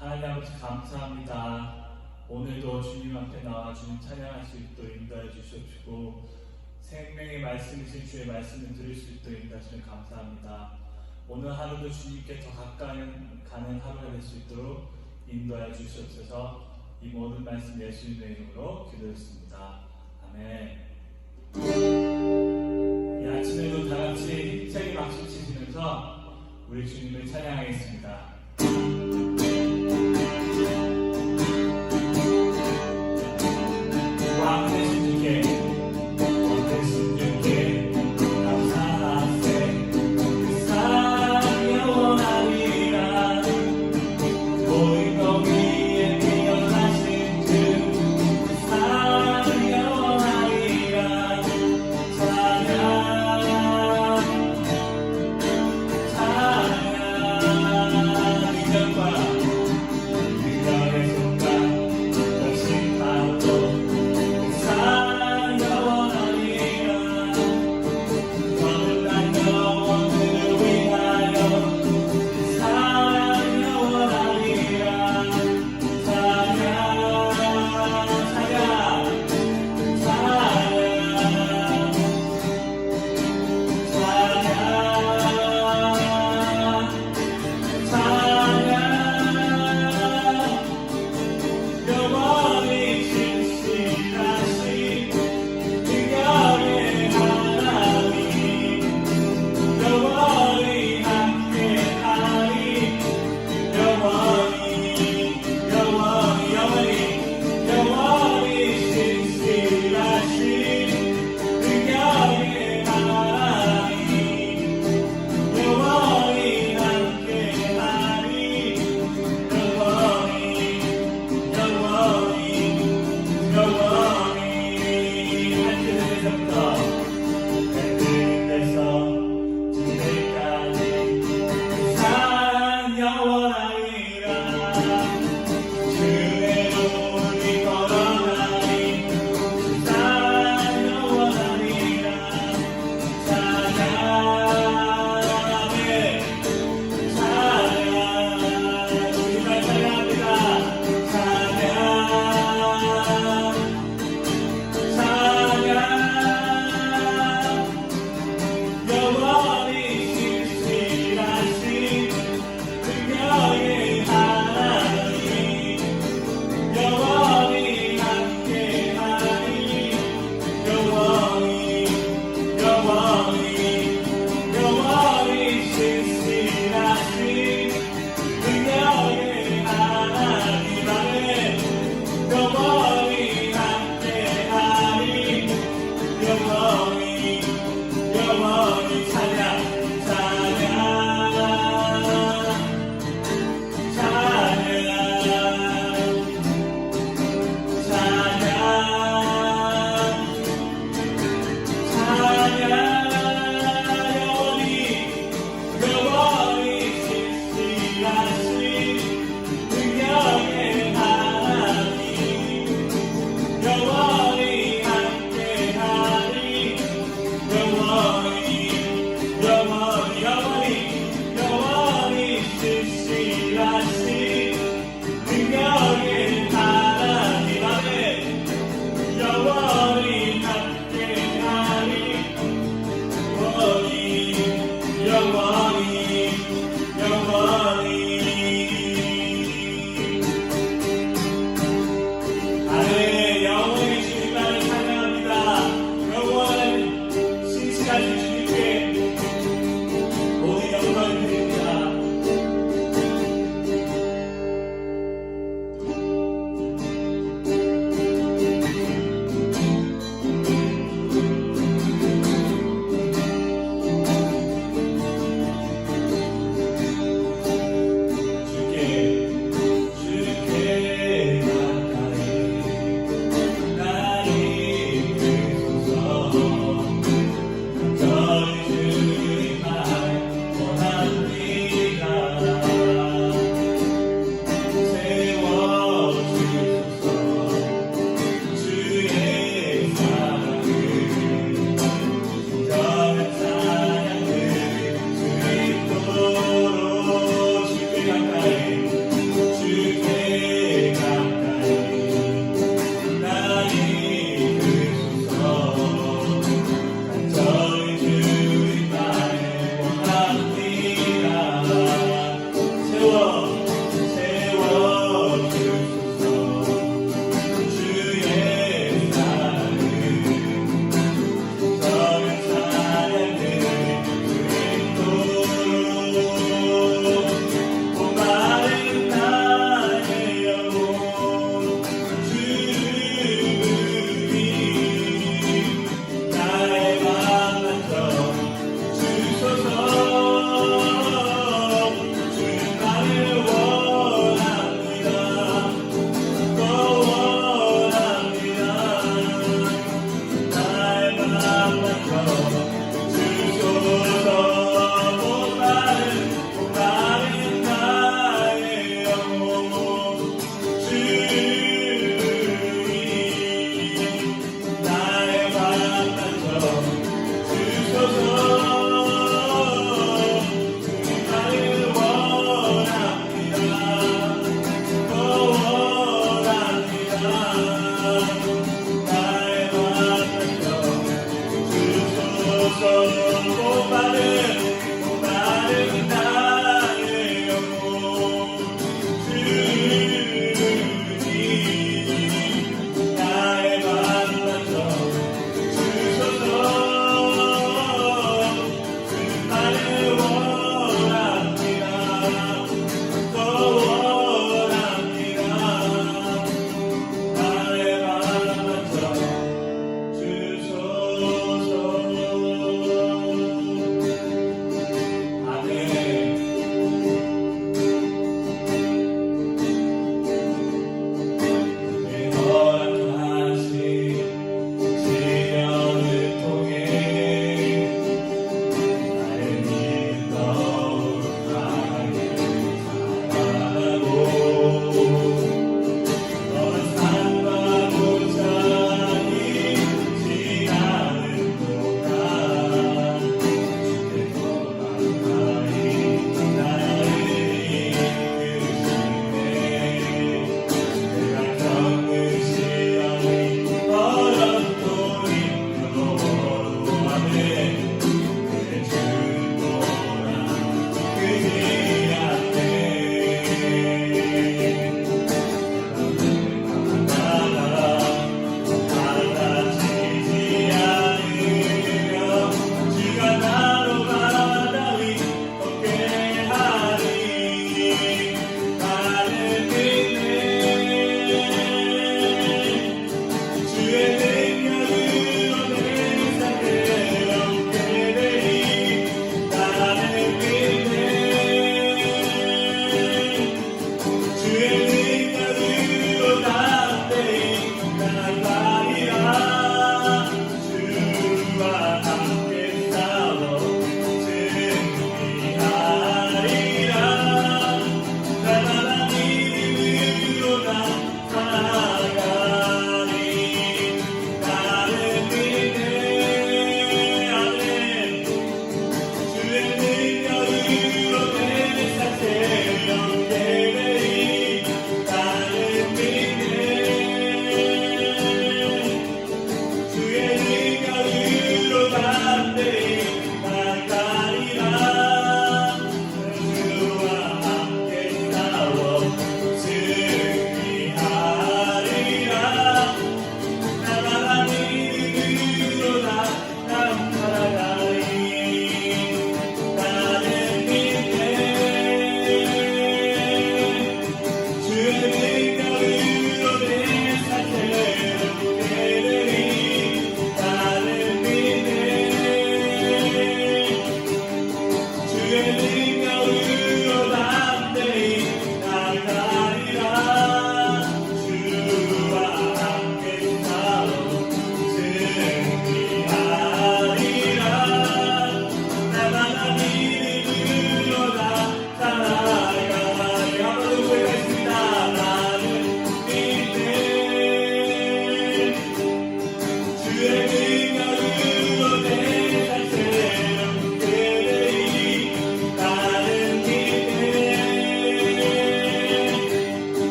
하나님 아버지 감사합니다. 오늘도 주님 앞에 나와 주님 찬양할 수 있도록 인도해 주시옵시고 생명의 말씀이신 주의 말씀을 들을 수 있도록 인도해 주시면 감사합니다. 오늘 하루도 주님께 더 가까이 가는 하루가 될 수 있도록 인도해 주시옵소서. 이 모든 말씀 예수님의 이름으로 기도했습니다. 아멘. 이 아침에도 다 같이 힘차게 박수 치시면서 우리 주님을 찬양하겠습니다.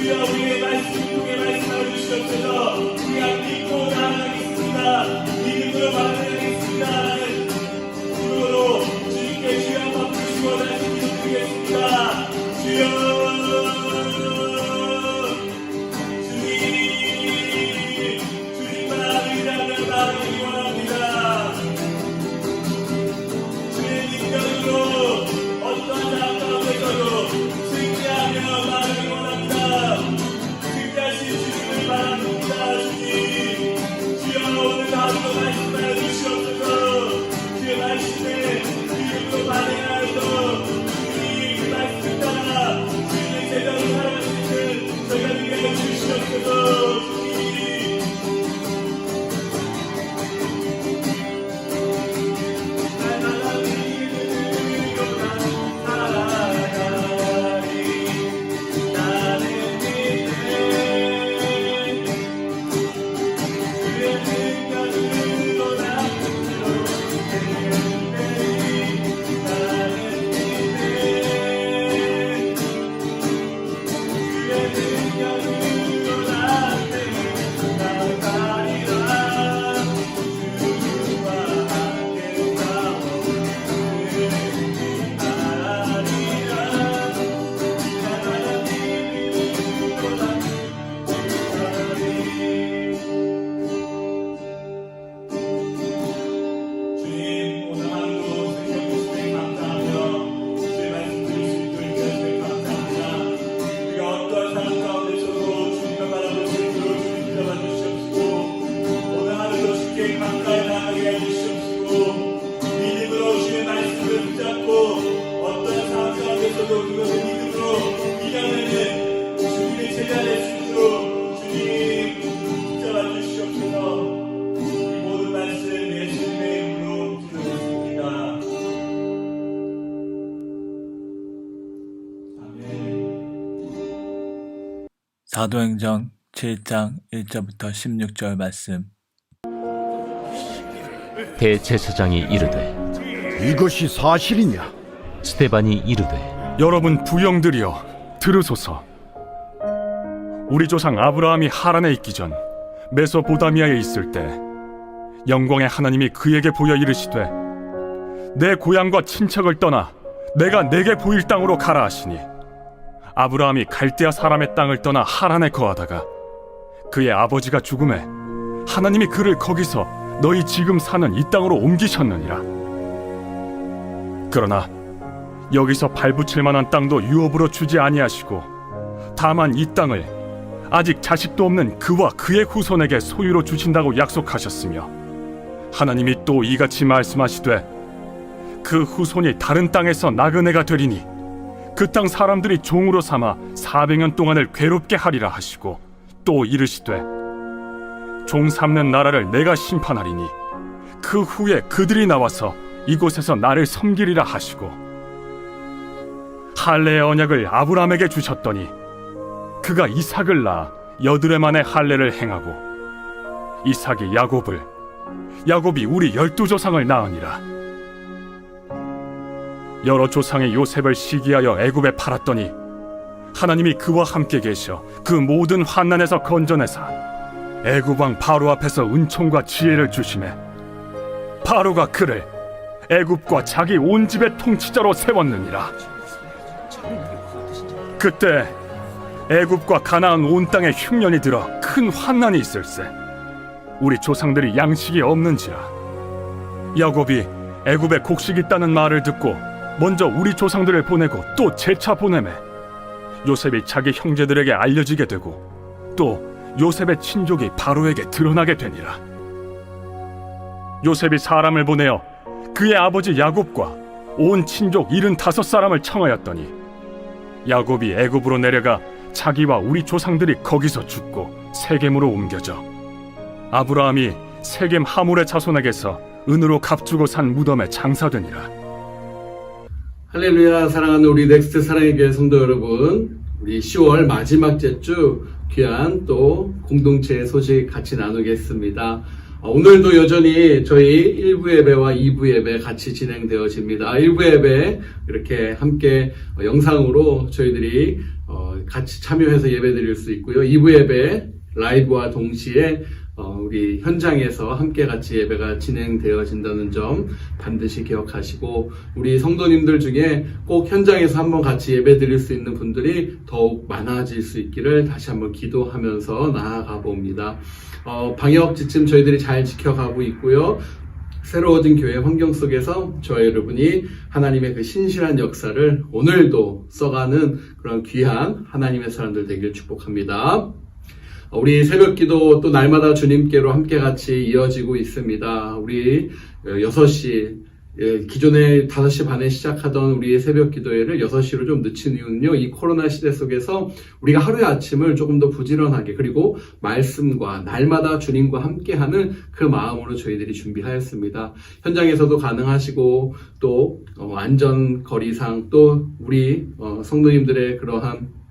주여 우리의 말씀을 통해 말씀하여 주시옵소서. 우리가 믿고 나아가겠습니다. 믿음으로 받아내겠습니다. 주로 주님께 주여 한번 부르시고 다시 기도드리겠습니다. 주여 주님만 의지하며 나아가기 원합니다. 주의 능력으로 어떠한 상황 가운데서도 승리하며 나아가기 원합니다. 승리하신 주님을 바랍니다. 주님 주여 오늘 하루도 말씀하여 주시옵소서. 주의 말씀을 믿음으로 반응하여서 주님 그 말씀 따라 주님의 제자로 살아갈 수 있는 저희가 되게 해 주시옵소서. 사도행전 7장 1절부터 16절 말씀. 대제사장이 이르되 이것이 사실이냐? 스데반이 이르되 여러분 부영들이여 들으소서. 우리 조상 아브라함이 하란에 있기 전 메소포타미아에 있을 때 영광의 하나님이 그에게 보여 이르시되 내 고향과 친척을 떠나 내가 내게 보일 땅으로 가라 하시니 아브라함이 갈대아 사람의 땅을 떠나 하란에 거하다가 그의 아버지가 죽음에 하나님이 그를 거기서 너희 지금 사는 이 땅으로 옮기셨느니라. 그러나 여기서 발붙일 만한 땅도 유업으로 주지 아니하시고 다만 이 땅을 아직 자식도 없는 그와 그의 후손에게 소유로 주신다고 약속하셨으며 하나님이 또 이같이 말씀하시되 그 후손이 다른 땅에서 나그네가 되리니 그 땅 사람들이 종으로 삼아 400년 동안을 괴롭게 하리라 하시고 또 이르시되 종 삼는 나라를 내가 심판하리니 그 후에 그들이 나와서 이곳에서 나를 섬기리라 하시고 할례의 언약을 아브라함에게 주셨더니 그가 이삭을 낳아 여드레 만에 할례를 행하고 이삭이 야곱을 야곱이 우리 12조상을 낳으니라. 여러 조상의 요셉을 시기하여 애굽에 팔았더니 하나님이 그와 함께 계셔 그 모든 환난에서 건져내사 애굽 왕 바로 앞에서 은총과 지혜를 주시매 바로가 그를 애굽과 자기 온 집의 통치자로 세웠느니라. 그때 애굽과 가나안 온 땅에 흉년이 들어 큰 환난이 있을세 우리 조상들이 양식이 없는지라. 야곱이 애굽에 곡식 있다는 말을 듣고 먼저 우리 조상들을 보내고 또 재차 보내매 요셉이 자기 형제들에게 알려지게 되고 또 요셉의 친족이 바로에게 드러나게 되니라. 요셉이 사람을 보내어 그의 아버지 야곱과 온 친족 75사람을 청하였더니 야곱이 애굽으로 내려가 자기와 우리 조상들이 거기서 죽고 세겜으로 옮겨져 아브라함이 세겜 하몰의 자손에게서 은으로 값주고 산 무덤에 장사되니라. 할렐루야. 사랑하는 우리 넥스트 사랑의 교회 성도 여러분, 우리 10월 마지막 주 귀한 또 공동체의 소식 같이 나누겠습니다. 오늘도 여전히 저희 1부 예배와 2부 예배 같이 진행되어집니다. 1부 예배 이렇게 함께 영상으로 저희들이 같이 참여해서 예배 드릴 수 있고요. 2부 예배 라이브와 동시에 우리 현장에서 함께 같이 예배가 진행되어진다는 점 반드시 기억하시고, 우리 성도님들 중에 꼭 현장에서 한번 같이 예배 드릴 수 있는 분들이 더욱 많아질 수 있기를 다시 한번 기도하면서 나아가 봅니다. 방역 지침 저희들이 잘 지켜가고 있고요. 새로워진 교회 환경 속에서 저와 여러분이 하나님의 그 신실한 역사를 오늘도 써가는 그런 귀한 하나님의 사람들 되길 축복합니다. 우리 새벽기도 또 날마다 주님께로 함께 같이 이어지고 있습니다. 우리 6시, 기존에 5시 반에 시작하던 우리의 새벽기도회를 6시로 좀 늦춘 이유는요, 이 코로나 시대 속에서 우리가 하루의 아침을 조금 더 부지런하게, 그리고 말씀과 날마다 주님과 함께하는 그 마음으로 저희들이 준비하였습니다. 현장에서도 가능하시고, 또 안전거리상, 또 우리 성도님들의 그러한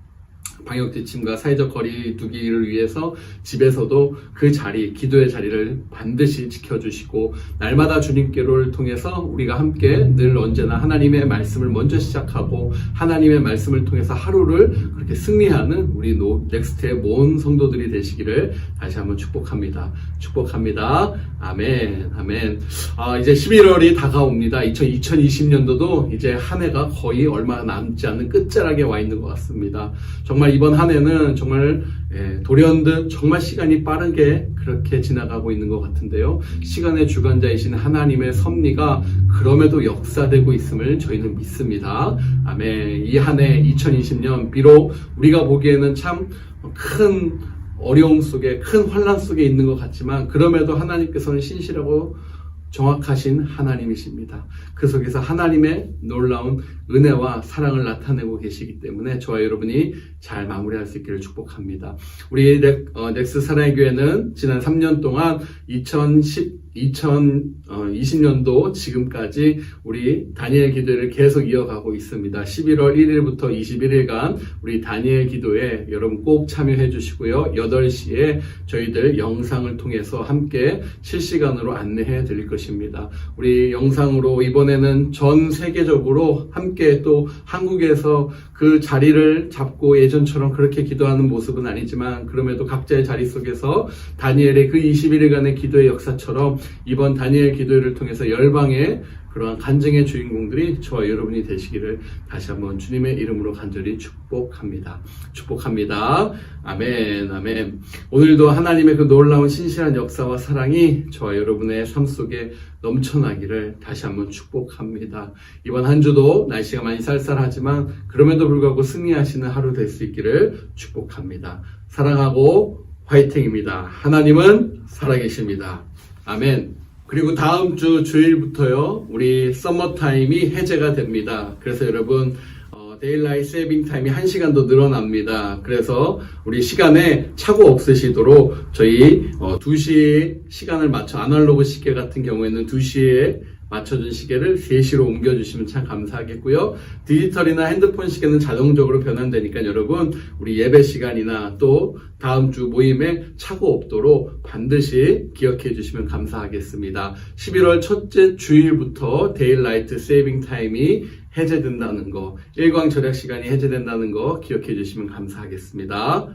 방역 지침과 사회적 거리 두기를 위해서 집에서도 그 자리, 기도의 자리를 반드시 지켜주시고, 날마다 주님께로를 통해서 우리가 함께 늘 언제나 하나님의 말씀을 먼저 시작하고 하나님의 말씀을 통해서 하루를 그렇게 승리하는 우리 넥스트의 모든 성도들이 되시기를 다시 한번 축복합니다. 축복합니다. 아멘, 아멘. 이제 11월이 다가옵니다. 2020년도도 이제 한 해가 거의 얼마 남지 않은 끝자락에 와 있는 것 같습니다. 정말 이번 한 해는 정말 돌연듯 정말 시간이 빠르게 그렇게 지나가고 있는 것 같은데요. 시간의 주관자이신 하나님의 섭리가 그럼에도 역사되고 있음을 저희는 믿습니다. 아멘. 이 한 해 2020년 비록 우리가 보기에는 참 큰 어려움 속에, 큰 환난 속에 있는 것 같지만, 그럼에도 하나님께서는 신실하고 정확하신 하나님이십니다. 그 속에서 하나님의 놀라운 은혜와 사랑을 나타내고 계시기 때문에 저와 여러분이 잘 마무리할 수 있기를 축복합니다. 우리 넥스 사랑의 교회는 지난 3년 동안 2020년도 지금까지 우리 다니엘 기도회를 계속 이어가고 있습니다. 11월 1일부터 21일간 우리 다니엘 기도회 여러분 꼭 참여해 주시고요. 8시에 저희들 영상을 통해서 함께 실시간으로 안내해 드릴 것입니다. 우리 영상으로 이번에는 전 세계적으로 함께, 또 한국에서 그 자리를 잡고 예전처럼 그렇게 기도하는 모습은 아니지만, 그럼에도 각자의 자리 속에서 다니엘의 그 21일간의 기도의 역사처럼 이번 다니엘 기도회를 통해서 열방의 그러한 간증의 주인공들이 저와 여러분이 되시기를 다시 한번 주님의 이름으로 간절히 축복합니다. 축복합니다. 아멘, 아멘. 오늘도 하나님의 그 놀라운 신실한 역사와 사랑이 저와 여러분의 삶 속에 넘쳐나기를 다시 한번 축복합니다. 이번 한 주도 날씨가 많이 쌀쌀하지만 그럼에도 불구하고 승리하시는 하루 될 수 있기를 축복합니다. 사랑하고 화이팅입니다. 하나님은 살아계십니다. 아멘. 그리고 다음 주 주일부터요, 우리 서머타임이 해제가 됩니다. 그래서 여러분, 데일라이트 세이빙 타임이 1시간 더 늘어납니다. 그래서 우리 시간에 착오 없으시도록 저희 2시에 시간을 맞춰, 아날로그 시계 같은 경우에는 2시에 맞춰준 시계를 3시로 옮겨주시면 참 감사하겠고요. 디지털이나 핸드폰 시계는 자동적으로 변환되니까 여러분, 우리 예배 시간이나 또 다음 주 모임에 착오 없도록 반드시 기억해 주시면 감사하겠습니다. 11월 첫째 주일부터 데일라이트 세이빙 타임이 해제된다는 거, 일광 절약 시간이 해제된다는 거 기억해 주시면 감사하겠습니다.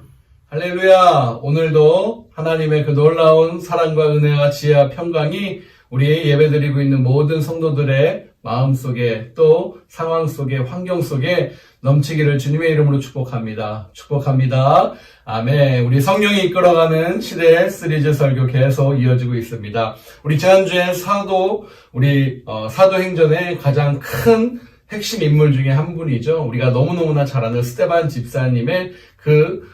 할렐루야! 오늘도 하나님의 그 놀라운 사랑과 은혜와 지혜와 평강이 우리 예배드리고 있는 모든 성도들의 마음속에, 또 상황 속에, 환경 속에 넘치기를 주님의 이름으로 축복합니다. 축복합니다. 아멘. 우리 성령이 이끌어가는 시대의 시리즈 설교 계속 이어지고 있습니다. 우리 지난주에 사도행전의 가장 큰 핵심 인물 중에 한 분이죠. 우리가 너무너무나 잘 아는 스데반 집사님의 그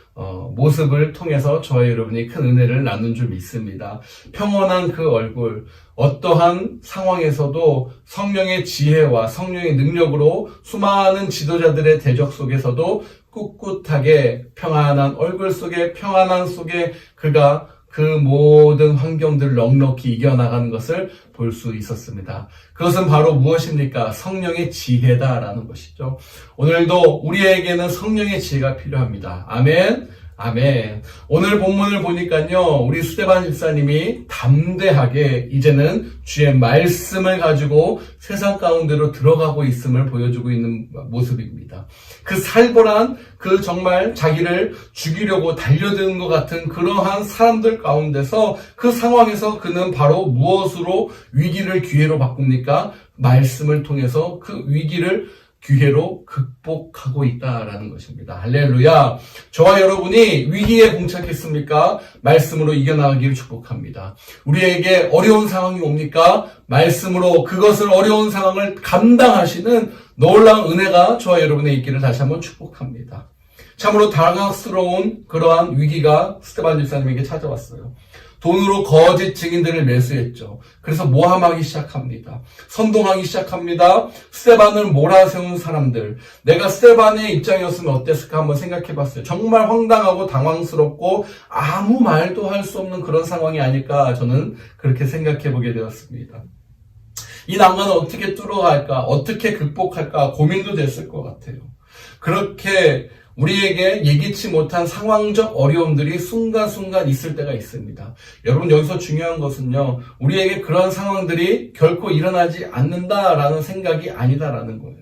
모습을 통해서 저와 여러분이 큰 은혜를 나눈 줄 믿습니다. 평온한 그 얼굴, 어떠한 상황에서도 성령의 지혜와 성령의 능력으로 수많은 지도자들의 대적 속에서도 꿋꿋하게 평안한 얼굴 속에, 평안한 속에 그가 그 모든 환경들을 넉넉히 이겨나가는 것을 볼 수 있었습니다. 그것은 바로 무엇입니까? 성령의 지혜다라는 것이죠. 오늘도 우리에게는 성령의 지혜가 필요합니다. 아멘. 아멘. 오늘 본문을 보니까요, 우리 스데반 집사님이 담대하게 이제는 주의 말씀을 가지고 세상 가운데로 들어가고 있음을 보여주고 있는 모습입니다. 그 살벌한, 그 정말 자기를 죽이려고 달려드는 것 같은 그러한 사람들 가운데서 그 상황에서 그는 바로 무엇으로 위기를 기회로 바꿉니까? 말씀을 통해서 그 위기를 기회로 극복하고 있다라는 것입니다. 할렐루야. 저와 여러분이 위기에 봉착했습니까? 말씀으로 이겨나가기를 축복합니다. 우리에게 어려운 상황이 옵니까? 말씀으로 그것을 어려운 상황을 감당하시는 놀라운 은혜가 저와 여러분의 있기를 다시 한번 축복합니다. 참으로 당황스러운 그러한 위기가 스데반 집사님에게 찾아왔어요. 돈으로 거짓 증인들을 매수했죠. 그래서 모함하기 시작합니다. 선동하기 시작합니다. 스데반을 몰아세운 사람들. 내가 스데반의 입장이었으면 어땠을까 한번 생각해봤어요. 정말 황당하고 당황스럽고 아무 말도 할 수 없는 그런 상황이 아닐까 저는 그렇게 생각해보게 되었습니다. 이 난관을 어떻게 뚫어갈까, 어떻게 극복할까 고민도 됐을 것 같아요. 그렇게 우리에게 예기치 못한 상황적 어려움들이 순간순간 있을 때가 있습니다. 여러분, 여기서 중요한 것은요, 우리에게 그런 상황들이 결코 일어나지 않는다라는 생각이 아니다라는 거예요.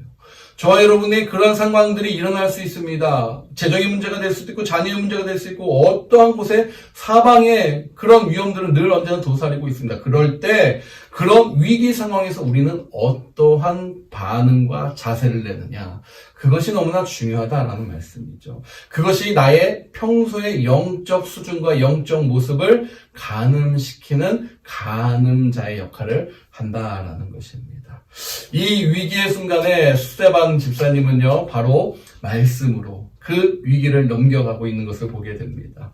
저와 여러분의 그런 상황들이 일어날 수 있습니다. 재정의 문제가 될 수도 있고 자녀의 문제가 될 수 있고 어떠한 곳에 사방에 그런 위험들은 늘 언제나 도사리고 있습니다. 그럴 때 그런 위기 상황에서 우리는 어떠한 반응과 자세를 내느냐, 그것이 너무나 중요하다라는 말씀이죠. 그것이 나의 평소의 영적 수준과 영적 모습을 가늠시키는 가늠자의 역할을 한다라는 것입니다. 이 위기의 순간에 스데반 집사님은요, 바로 말씀으로 그 위기를 넘겨가고 있는 것을 보게 됩니다.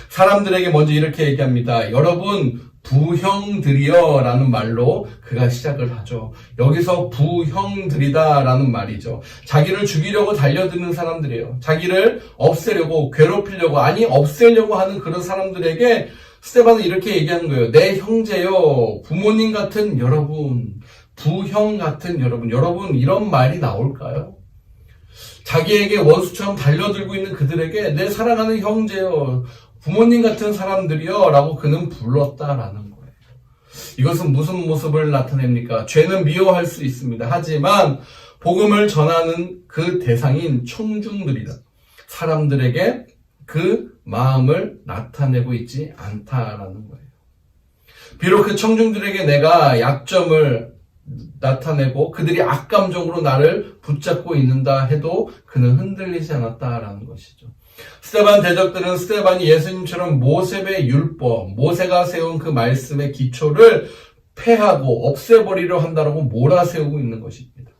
사람들에게 먼저 이렇게 얘기합니다. 여러분, 부형들이여 라는 말로 그가 시작을 하죠. 여기서 부형들이다 라는 말이죠. 자기를 죽이려고 달려드는 사람들이에요. 자기를 없애려고, 괴롭히려고, 아니 없애려고 하는 그런 사람들에게 스데반은 이렇게 얘기하는 거예요. 내 형제요, 부모님 같은 여러분, 부형 같은 여러분, 여러분 이런 말이 나올까요? 자기에게 원수처럼 달려들고 있는 그들에게 내 사랑하는 형제요, 부모님 같은 사람들이요 라고 그는 불렀다라는 거예요. 이것은 무슨 모습을 나타냅니까? 죄는 미워할 수 있습니다. 하지만 복음을 전하는 그 대상인 청중들이다. 사람들에게 그 마음을 나타내고 있지 않다라는 거예요. 비록 그 청중들에게 내가 약점을 나타내고 그들이 악감정으로 나를 붙잡고 있는다 해도 그는 흔들리지 않았다라는 것이죠. 스데반 대적들은 스데반이 예수님처럼 모세의 율법, 모세가 세운 그 말씀의 기초를 폐하고 없애버리려 한다라고 몰아세우고 있는 것입니다.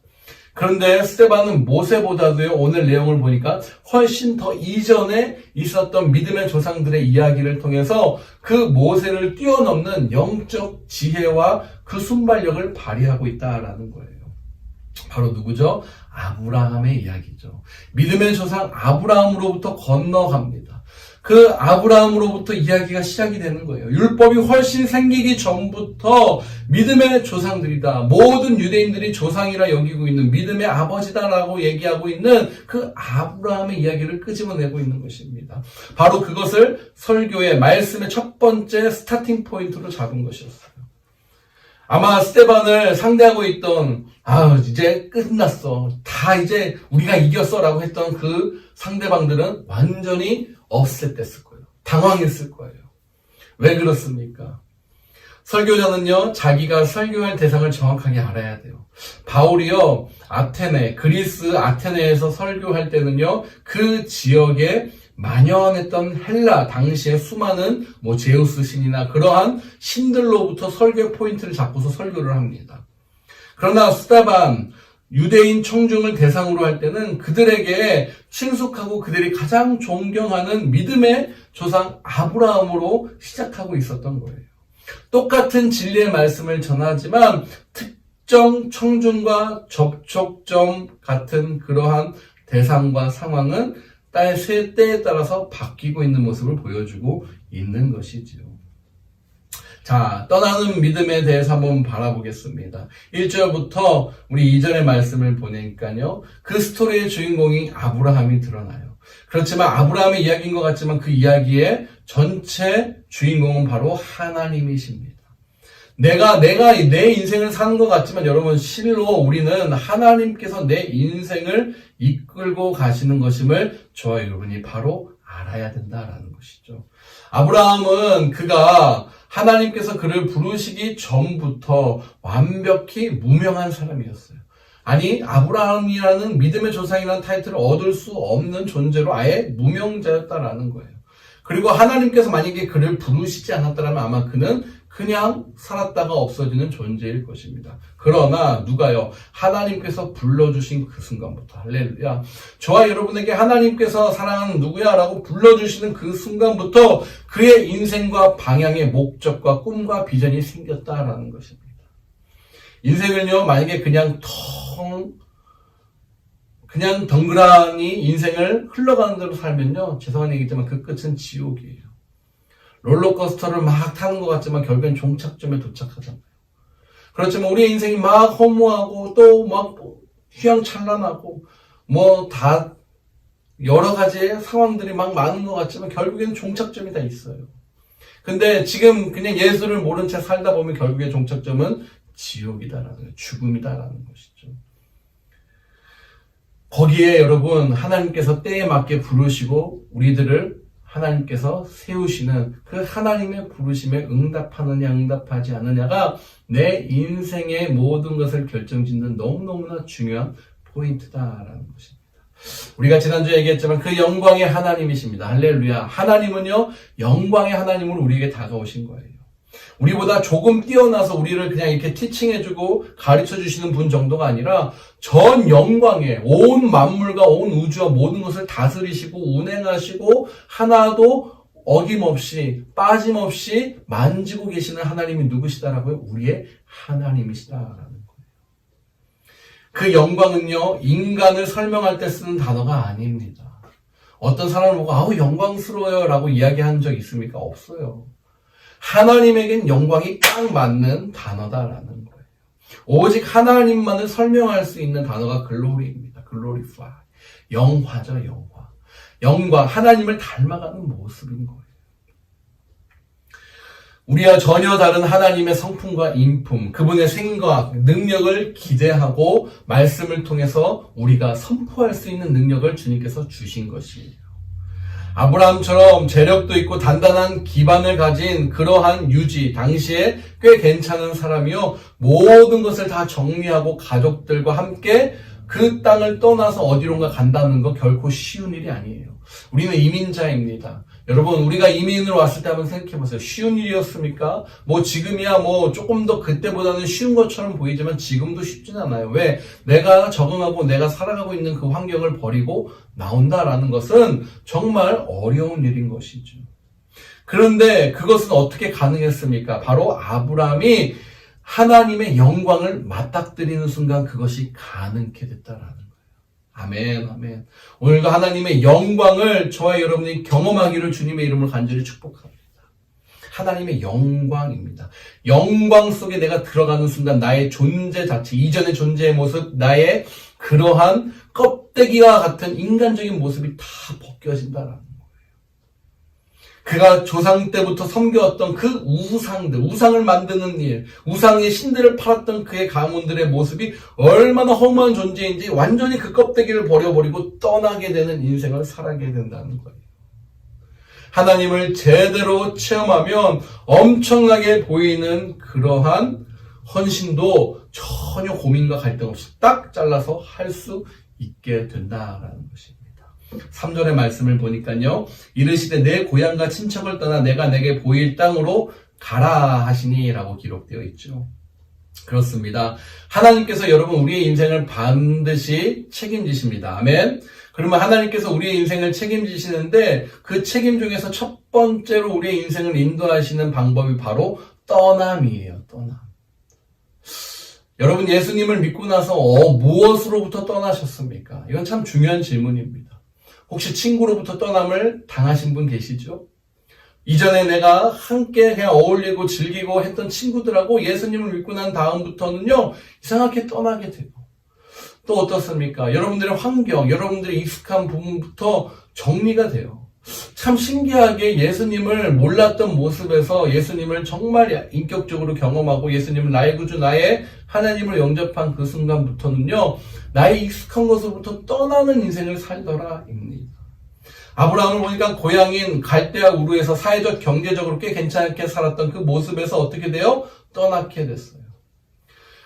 그런데 스데반은 모세보다도요, 오늘 내용을 보니까 훨씬 더 이전에 있었던 믿음의 조상들의 이야기를 통해서 그 모세를 뛰어넘는 영적 지혜와 그 순발력을 발휘하고 있다라는 거예요. 바로 누구죠? 아브라함의 이야기죠. 믿음의 조상 아브라함으로부터 건너갑니다. 그 아브라함으로부터 이야기가 시작이 되는 거예요. 율법이 훨씬 생기기 전부터 믿음의 조상들이다. 모든 유대인들이 조상이라 여기고 있는 믿음의 아버지다라고 얘기하고 있는 그 아브라함의 이야기를 끄집어내고 있는 것입니다. 바로 그것을 설교의 말씀의 첫 번째 스타팅 포인트로 잡은 것이었어요. 아마 스데반을 상대하고 있던 이제 끝났어, 다 이제 우리가 이겼어 라고 했던 그 상대방들은 완전히 업셋됐을 거예요. 당황했을 거예요. 왜 그렇습니까? 설교자는요, 자기가 설교할 대상을 정확하게 알아야 돼요. 바울이요, 그리스 아테네에서 설교할 때는요, 그 지역에 만연했던 헬라 당시에 수많은 제우스 신이나 그러한 신들로부터 설교 포인트를 잡고서 설교를 합니다. 그러나 스데반 유대인 청중을 대상으로 할 때는 그들에게 친숙하고 그들이 가장 존경하는 믿음의 조상 아브라함으로 시작하고 있었던 거예요. 똑같은 진리의 말씀을 전하지만 특정 청중과 접촉점 같은 그러한 대상과 상황은 때에 따라서 바뀌고 있는 모습을 보여주고 있는 것이지요. 자, 떠나는 믿음에 대해서 한번 바라보겠습니다. 1절부터 우리 이전의 말씀을 보니까요, 그 스토리의 주인공이 아브라함이 드러나요. 그렇지만 아브라함의 이야기인 것 같지만 그 이야기의 전체 주인공은 바로 하나님이십니다. 내가 내 인생을 사는 것 같지만 여러분 실로 우리는 하나님께서 내 인생을 이끌고 가시는 것임을 저와 여러분이 바로 알아야 된다라는 것이죠. 아브라함은 그가 하나님께서 그를 부르시기 전부터 완벽히 무명한 사람이었어요. 아니 아브라함이라는 믿음의 조상이라는 타이틀을 얻을 수 없는 존재로 아예 무명자였다라는 거예요. 그리고 하나님께서 만약에 그를 부르시지 않았다면 아마 그는 그냥 살았다가 없어지는 존재일 것입니다. 그러나 누가요? 하나님께서 불러주신 그 순간부터 할렐루야. 저와 여러분에게 하나님께서 사랑하는 누구야? 라고 불러주시는 그 순간부터 그의 인생과 방향의 목적과 꿈과 비전이 생겼다라는 것입니다. 인생을요 만약에 그냥 덩그러니 인생을 흘러가는 대로 살면요 죄송한 얘기지만 그 끝은 지옥이에요. 롤러코스터를 막 타는 것 같지만 결국엔 종착점에 도착하잖아요. 그렇지만 우리의 인생이 막 허무하고 또 막 휘황찬란하고 뭐 다 여러 가지의 상황들이 막 많은 것 같지만 결국엔 종착점이 다 있어요. 근데 지금 그냥 예수를 모른 채 살다 보면 결국에 종착점은 지옥이다라는 거예요. 죽음이다라는 것이죠. 거기에 여러분 하나님께서 때에 맞게 부르시고 우리들을 하나님께서 세우시는 그 하나님의 부르심에 응답하느냐 응답하지 않느냐가 내 인생의 모든 것을 결정짓는 너무너무나 중요한 포인트다라는 것입니다. 우리가 지난주에 얘기했지만 그 영광의 하나님이십니다. 할렐루야. 하나님은요 영광의 하나님으로 우리에게 다가오신 거예요. 우리보다 조금 뛰어나서 우리를 그냥 이렇게 티칭해주고 가르쳐주시는 분 정도가 아니라 전 영광의 온 만물과 온 우주와 모든 것을 다스리시고 운행하시고 하나도 어김없이 빠짐없이 만지고 계시는 하나님이 누구시다라고요? 우리의 하나님이시다라는 거예요. 그 영광은요 인간을 설명할 때 쓰는 단어가 아닙니다. 어떤 사람을 보고 아우 영광스러워요 라고 이야기한 적 있습니까? 없어요. 하나님에겐 영광이 딱 맞는 단어다라는 거예요. 오직 하나님만을 설명할 수 있는 단어가 글로리입니다. 글로리파이. 영화죠, 영화. 영광, 하나님을 닮아가는 모습인 거예요. 우리와 전혀 다른 하나님의 성품과 인품, 그분의 생각, 능력을 기대하고 말씀을 통해서 우리가 선포할 수 있는 능력을 주님께서 주신 것이에요. 아브라함처럼 재력도 있고 단단한 기반을 가진 그러한 유지, 당시에 꽤 괜찮은 사람이요. 모든 것을 다 정리하고 가족들과 함께 그 땅을 떠나서 어디론가 간다는 거 결코 쉬운 일이 아니에요. 우리는 이민자입니다. 여러분, 우리가 이민을 왔을 때 한번 생각해보세요. 쉬운 일이었습니까? 뭐 지금이야 뭐 조금 더 그때보다는 쉬운 것처럼 보이지만 지금도 쉽진 않아요. 왜? 내가 적응하고 내가 살아가고 있는 그 환경을 버리고 나온다라는 것은 정말 어려운 일인 것이죠. 그런데 그것은 어떻게 가능했습니까? 바로 아브라함이 하나님의 영광을 맞닥뜨리는 순간 그것이 가능케 됐다라는 거예요. 아멘, 아멘. 오늘도 하나님의 영광을 저와 여러분이 경험하기를 주님의 이름으로 간절히 축복합니다. 하나님의 영광입니다. 영광 속에 내가 들어가는 순간 나의 존재 자체, 이전의 존재의 모습, 나의 그러한 껍데기와 같은 인간적인 모습이 다 벗겨진다라는 거예요. 그가 조상 때부터 섬겨왔던 그 우상들, 우상을 만드는 일, 우상의 신들을 팔았던 그의 가문들의 모습이 얼마나 허무한 존재인지 완전히 그 껍데기를 버려버리고 떠나게 되는 인생을 살아가게 된다는 거예요. 하나님을 제대로 체험하면 엄청나게 보이는 그러한 헌신도 전혀 고민과 갈등 없이 딱 잘라서 할 수 있게 된다라는 것입니다. 3절의 말씀을 보니까요. 이르시되 내 고향과 친척을 떠나 내가 내게 보일 땅으로 가라 하시니 라고 기록되어 있죠. 그렇습니다. 하나님께서 여러분 우리의 인생을 반드시 책임지십니다. 아멘. 그러면 하나님께서 우리의 인생을 책임지시는데 그 책임 중에서 첫 번째로 우리의 인생을 인도하시는 방법이 바로 떠남이에요. 떠남. 여러분 예수님을 믿고 나서 무엇으로부터 떠나셨습니까? 이건 참 중요한 질문입니다. 혹시 친구로부터 떠남을 당하신 분 계시죠? 이전에 내가 함께 그냥 어울리고 즐기고 했던 친구들하고 예수님을 믿고 난 다음부터는요, 이상하게 떠나게 되고, 또 어떻습니까? 여러분들의 환경, 여러분들의 익숙한 부분부터 정리가 돼요. 참 신기하게 예수님을 몰랐던 모습에서 예수님을 정말 인격적으로 경험하고 예수님을 나의 구주, 나의 하나님을 영접한 그 순간부터는요, 나의 익숙한 것으로부터 떠나는 인생을 살더라입니다. 아브라함을 보니까 고향인 갈대아 우르에서 사회적, 경제적으로 꽤 괜찮게 살았던 그 모습에서 어떻게 돼요? 떠나게 됐어요.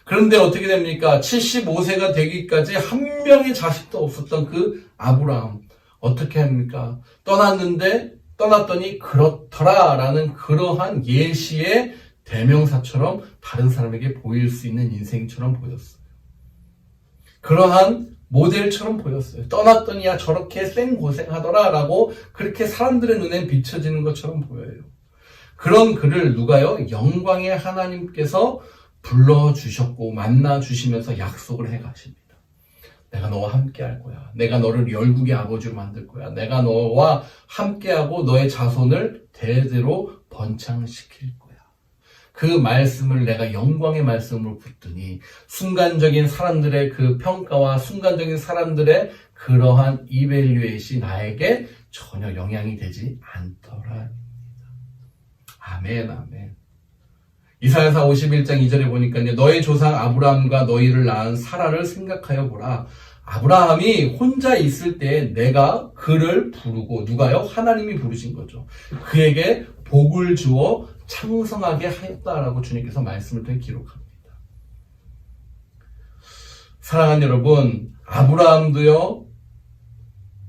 그런데 어떻게 됩니까? 75세가 되기까지 한 명의 자식도 없었던 그 아브라함. 어떻게 합니까? 떠났더니 그렇더라라는 그러한 예시의 대명사처럼 다른 사람에게 보일 수 있는 인생처럼 보였어요. 그러한 모델처럼 보였어요. 떠났더니 야 저렇게 생고생하더라라고 그렇게 사람들의 눈에 비춰지는 것처럼 보여요. 그런 그를 누가요? 영광의 하나님께서 불러주셨고 만나주시면서 약속을 해가십니다. 내가 너와 함께 할 거야. 내가 너를 열국의 아버지로 만들 거야. 내가 너와 함께하고 너의 자손을 대대로 번창시킬 거야. 그 말씀을 내가 영광의 말씀으로 붙드니 순간적인 사람들의 그 평가와 순간적인 사람들의 그러한 이밸류에이션이 나에게 전혀 영향이 되지 않더라. 아멘, 아멘. 이사야서 51장 2절에 보니까 너의 조상 아브라함과 너희를 낳은 사라를 생각하여 보라. 아브라함이 혼자 있을 때 내가 그를 부르고 누가요? 하나님이 부르신 거죠. 그에게 복을 주어 창성하게 하였다라고 주님께서 말씀을 통해 기록합니다. 사랑하는 여러분, 아브라함도요.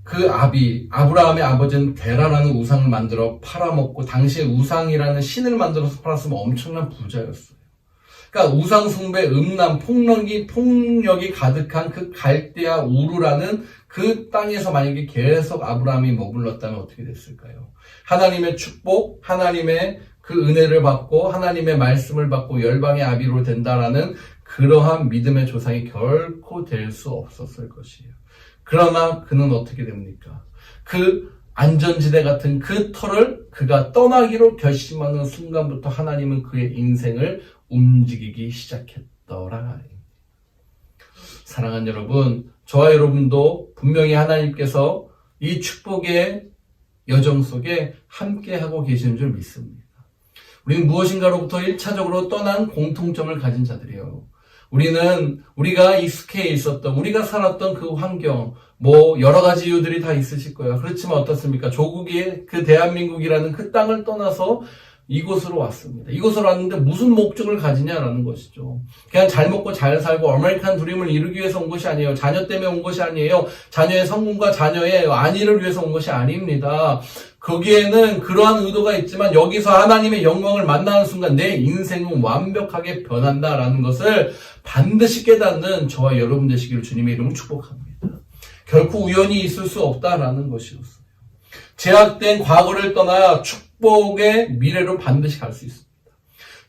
그 아브라함의 아버지는 데라라는 우상을 만들어 팔아먹고 당시에 우상이라는 신을 만들어서 팔았으면 엄청난 부자였어요. 그러니까 우상 숭배, 음란, 폭력이 가득한 그 갈대아 우르라는 그 땅에서 만약에 계속 아브라함이 머물렀다면 어떻게 됐을까요? 하나님의 축복, 하나님의 그 은혜를 받고 하나님의 말씀을 받고 열방의 아비로 된다라는 그러한 믿음의 조상이 결코 될 수 없었을 것이에요. 그러나 그는 어떻게 됩니까? 그 안전지대 같은 그 터를 그가 떠나기로 결심하는 순간부터 하나님은 그의 인생을 움직이기 시작했더라. 사랑하는 여러분, 저와 여러분도 분명히 하나님께서 이 축복의 여정 속에 함께하고 계시는 줄 믿습니다. 우리는 무엇인가로부터 1차적으로 떠난 공통점을 가진 자들이에요. 우리가 익숙해 있었던, 우리가 살았던 그 환경, 여러 가지 이유들이 다 있으실 거예요. 그렇지만 어떻습니까? 조국의 그 대한민국이라는 그 땅을 떠나서 이곳으로 왔습니다. 이곳으로 왔는데 무슨 목적을 가지냐라는 것이죠. 그냥 잘 먹고 잘 살고 아메리칸 드림을 이루기 위해서 온 것이 아니에요. 자녀 때문에 온 것이 아니에요. 자녀의 성공과 자녀의 안위를 위해서 온 것이 아닙니다. 거기에는 그러한 의도가 있지만 여기서 하나님의 영광을 만나는 순간 내 인생은 완벽하게 변한다라는 것을 반드시 깨닫는 저와 여러분 되시기를 주님의 이름으로 축복합니다. 결코 우연히 있을 수 없다라는 것이었어요. 제약된 과거를 떠나 축복의 미래로 반드시 갈 수 있습니다.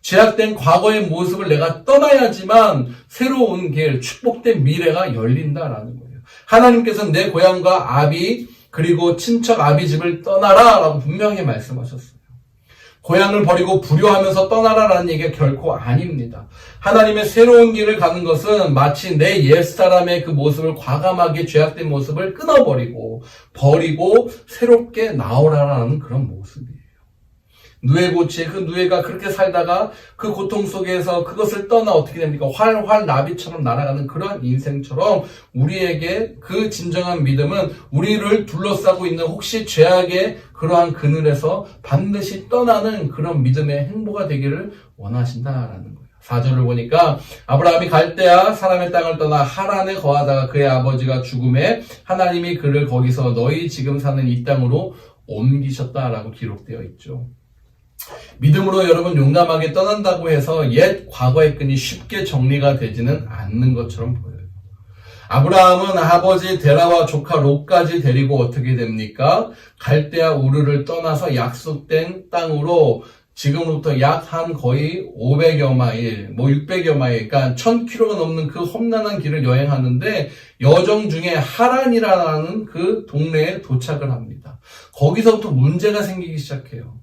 제약된 과거의 모습을 내가 떠나야지만 새로운 길, 축복된 미래가 열린다라는 거예요. 하나님께서는 내 고향과 아비 그리고 친척 아비 집을 떠나라 라고 분명히 말씀하셨어요. 고향을 버리고 불효하면서 떠나라라는 얘기가 결코 아닙니다. 하나님의 새로운 길을 가는 것은 마치 내 옛사람의 그 모습을 과감하게 죄악된 모습을 끊어버리고 버리고 새롭게 나오라라는 그런 모습이에요. 누에고치의 그 누에가 그렇게 살다가 그 고통 속에서 그것을 떠나 어떻게 됩니까? 활활 나비처럼 날아가는 그런 인생처럼 우리에게 그 진정한 믿음은 우리를 둘러싸고 있는 혹시 죄악의 그러한 그늘에서 반드시 떠나는 그런 믿음의 행보가 되기를 원하신다라는 거예요. 4절을 보니까 아브라함이 갈대아 사람의 땅을 떠나 하란에 거하다가 그의 아버지가 죽음에 하나님이 그를 거기서 너희 지금 사는 이 땅으로 옮기셨다라고 기록되어 있죠. 믿음으로 여러분 용감하게 떠난다고 해서 옛 과거의 끈이 쉽게 정리가 되지는 않는 것처럼 보여요. 아브라함은 아버지 데라와 조카 롯까지 데리고 어떻게 됩니까? 갈대아 우르를 떠나서 약속된 땅으로 지금부터 약 한 거의 500여 마일, 600여 마일, 그러니까 1000km가 넘는 그 험난한 길을 여행하는데 여정 중에 하란이라는 그 동네에 도착을 합니다. 거기서부터 문제가 생기기 시작해요.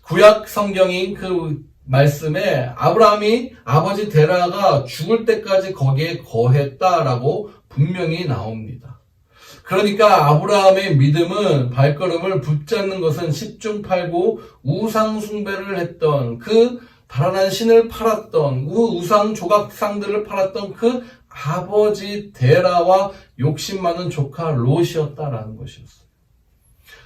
구약 성경인 그 말씀에 아브라함이 아버지 데라가 죽을 때까지 거기에 거했다라고 분명히 나옵니다. 그러니까 아브라함의 믿음은 발걸음을 붙잡는 것은 십중팔구 우상 숭배를 했던 그 달아난 신을 팔았던 우상 조각상들을 팔았던 그 아버지 데라와 욕심 많은 조카 롯이었다라는 것이었어요.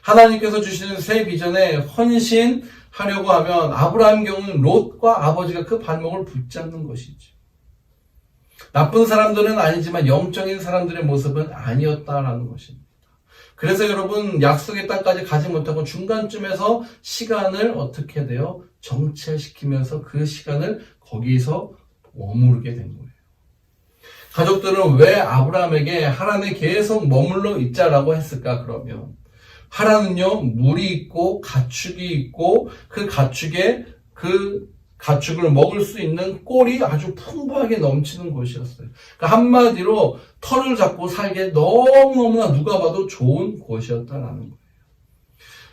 하나님께서 주시는 새 비전에 헌신하려고 하면 아브라함 경우는 롯과 아버지가 그 발목을 붙잡는 것이죠. 나쁜 사람들은 아니지만 영적인 사람들의 모습은 아니었다라는 것입니다. 그래서 여러분 약속의 땅까지 가지 못하고 중간쯤에서 시간을 어떻게 돼요? 정체시키면서 그 시간을 거기서 머무르게 된 거예요. 가족들은 왜 아브라함에게 하란에 계속 머물러 있자라고 했을까? 그러면 하란은요 물이 있고 가축이 있고 그 가축에 그 가축을 먹을 수 있는 꼴이 아주 풍부하게 넘치는 곳이었어요. 그러니까 한마디로 털을 잡고 살기에 너무너무나 누가 봐도 좋은 곳이었다라는 거예요.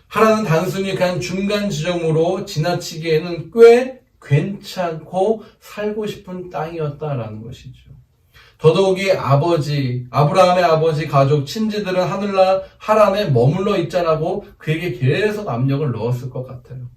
하란은 단순히 그냥 중간 지점으로 지나치기에는 꽤 괜찮고 살고 싶은 땅이었다라는 것이죠. 더더욱이 아브라함의 아버지 가족, 친지들은 하늘날 하란에 머물러 있자라고 그에게 계속 압력을 넣었을 것 같아요.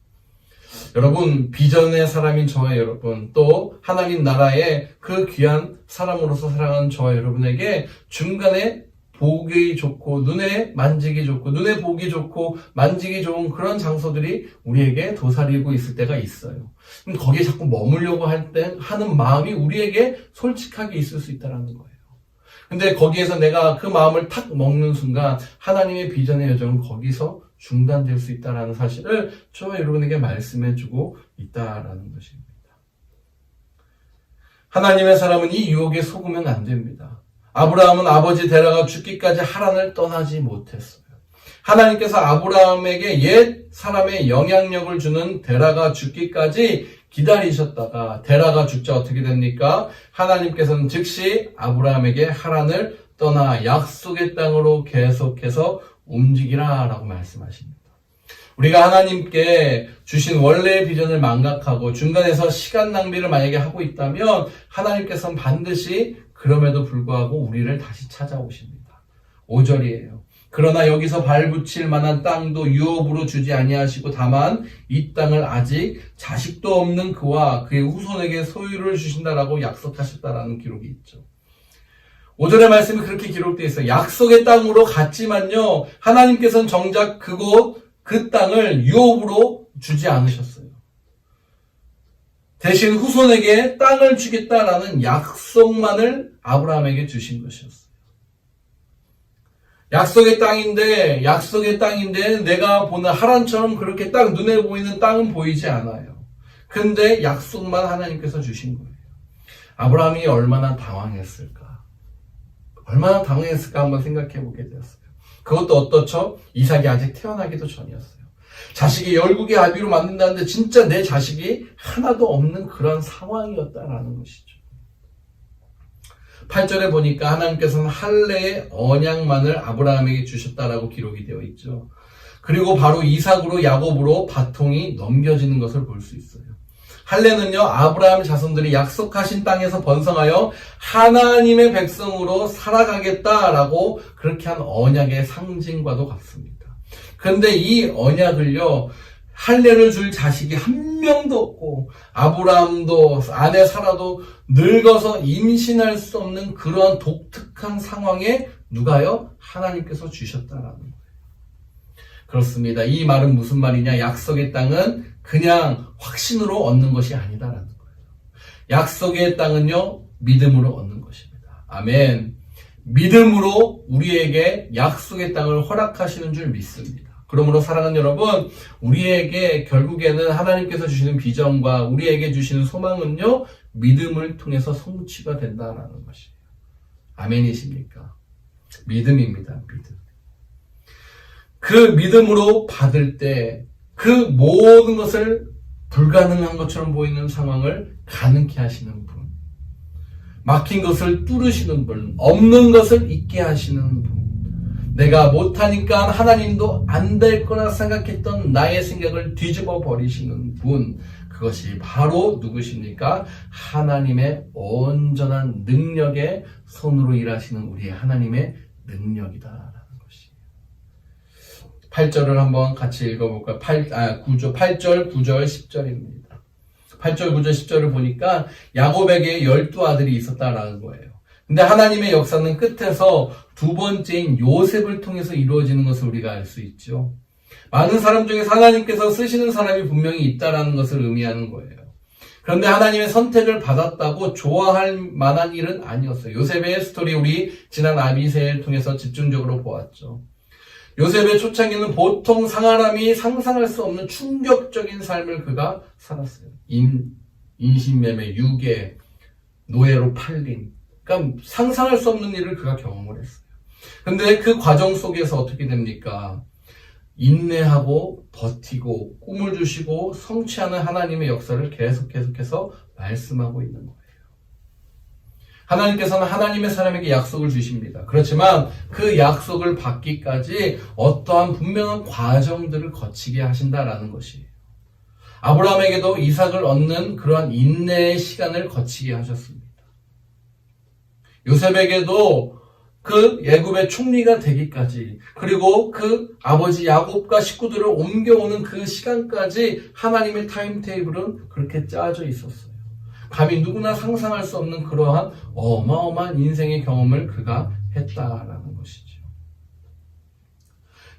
여러분, 비전의 사람인 저와 여러분, 또 하나님 나라의 그 귀한 사람으로서 사랑하는 저와 여러분에게 중간에 보기 좋고 눈에 만지기 좋고 눈에 보기 좋고 만지기 좋은 그런 장소들이 우리에게 도사리고 있을 때가 있어요. 그럼 거기에 자꾸 머물려고 하는 마음이 우리에게 솔직하게 있을 수 있다는 거예요. 근데 거기에서 내가 그 마음을 탁 먹는 순간 하나님의 비전의 여정은 거기서 중단될 수 있다는 사실을 저와 여러분에게 말씀해주고 있다라는 것입니다. 하나님의 사람은 이 유혹에 속으면 안 됩니다. 아브라함은 아버지 데라가 죽기까지 하란을 떠나지 못했어요. 하나님께서 아브라함에게 옛 사람의 영향력을 주는 데라가 죽기까지 기다리셨다가 데라가 죽자 어떻게 됩니까? 하나님께서는 즉시 아브라함에게 하란을 떠나 약속의 땅으로 계속해서 움직이라라고 말씀하십니다. 우리가 하나님께 주신 원래의 비전을 망각하고 중간에서 시간 낭비를 만약에 하고 있다면 하나님께서는 반드시 그럼에도 불구하고 우리를 다시 찾아오십니다. 5절이에요. 그러나 여기서 발붙일 만한 땅도 유업으로 주지 아니하시고 다만 이 땅을 아직 자식도 없는 그와 그의 후손에게 소유를 주신다라고 약속하셨다라는 기록이 있죠. 5절의 말씀이 그렇게 기록되어 있어요. 약속의 땅으로 갔지만요, 하나님께서는 정작 그 땅을 유업으로 주지 않으셨어요. 대신 후손에게 땅을 주겠다라는 약속만을 아브라함에게 주신 것이었어요. 약속의 땅인데 내가 보는 하란처럼 그렇게 딱 눈에 보이는 땅은 보이지 않아요. 근데 약속만 하나님께서 주신 거예요. 아브라함이 얼마나 당황했을까 한번 생각해 보게 되었어요. 그것도 어떻죠? 이삭이 아직 태어나기도 전이었어요. 자식이 열국의 아비로 만든다는데 진짜 내 자식이 하나도 없는 그런 상황이었다라는 것이죠. 8절에 보니까 하나님께서는 할례의 언약만을 아브라함에게 주셨다라고 기록이 되어 있죠. 그리고 바로 이삭으로 야곱으로 바통이 넘겨지는 것을 볼 수 있어요. 할례는요, 아브라함 자손들이 약속하신 땅에서 번성하여 하나님의 백성으로 살아가겠다라고 그렇게 한 언약의 상징과도 같습니다. 그런데 이 언약을요, 할례를 줄 자식이 한 명도 없고 아브라함도 아내 사라도 늙어서 임신할 수 없는 그러한 독특한 상황에 누가요? 하나님께서 주셨다라는 거예요. 그렇습니다. 이 말은 무슨 말이냐? 약속의 땅은 그냥 확신으로 얻는 것이 아니다라는 거예요. 약속의 땅은요, 믿음으로 얻는 것입니다. 아멘. 믿음으로 우리에게 약속의 땅을 허락하시는 줄 믿습니다. 그러므로 사랑하는 여러분, 우리에게 결국에는 하나님께서 주시는 비전과 우리에게 주시는 소망은요, 믿음을 통해서 성취가 된다라는 것이에요. 아멘이십니까? 믿음입니다. 믿음. 그 믿음으로 받을 때 그 모든 것을 불가능한 것처럼 보이는 상황을 가능케 하시는 분, 막힌 것을 뚫으시는 분, 없는 것을 있게 하시는 분, 내가 못하니까 하나님도 안 될 거라 생각했던 나의 생각을 뒤집어 버리시는 분, 그것이 바로 누구십니까? 하나님의 온전한 능력의 손으로 일하시는 우리의 하나님의 능력이다라는 것이에요. 8절을 한번 같이 읽어볼까요? 8절, 9절, 10절입니다. 8절, 9절, 10절을 보니까 야곱에게 12아들이 있었다라는 거예요. 근데 하나님의 역사는 끝에서 두 번째인 요셉을 통해서 이루어지는 것을 우리가 알 수 있죠. 많은 사람 중에서 하나님께서 쓰시는 사람이 분명히 있다라는 것을 의미하는 거예요. 그런데 하나님의 선택을 받았다고 좋아할 만한 일은 아니었어요. 요셉의 스토리 우리 지난 아비새를 통해서 집중적으로 보았죠. 요셉의 초창기는 보통 사람이 상상할 수 없는 충격적인 삶을 그가 살았어요. 인신매매, 유괴, 노예로 팔림. 그러니까 상상할 수 없는 일을 그가 경험을 했어요. 근데 그 과정 속에서 어떻게 됩니까? 인내하고 버티고 꿈을 주시고 성취하는 하나님의 역사를 계속해서 말씀하고 있는 거예요. 하나님께서는 하나님의 사람에게 약속을 주십니다. 그렇지만 그 약속을 받기까지 어떠한 분명한 과정들을 거치게 하신다라는 것이에요. 아브라함에게도 이삭을 얻는 그러한 인내의 시간을 거치게 하셨습니다. 요셉에게도 그 애굽의 총리가 되기까지, 그리고 그 아버지 야곱과 식구들을 옮겨오는 그 시간까지 하나님의 타임테이블은 그렇게 짜져 있었어요. 감히 누구나 상상할 수 없는 그러한 어마어마한 인생의 경험을 그가 했다라는 것이죠.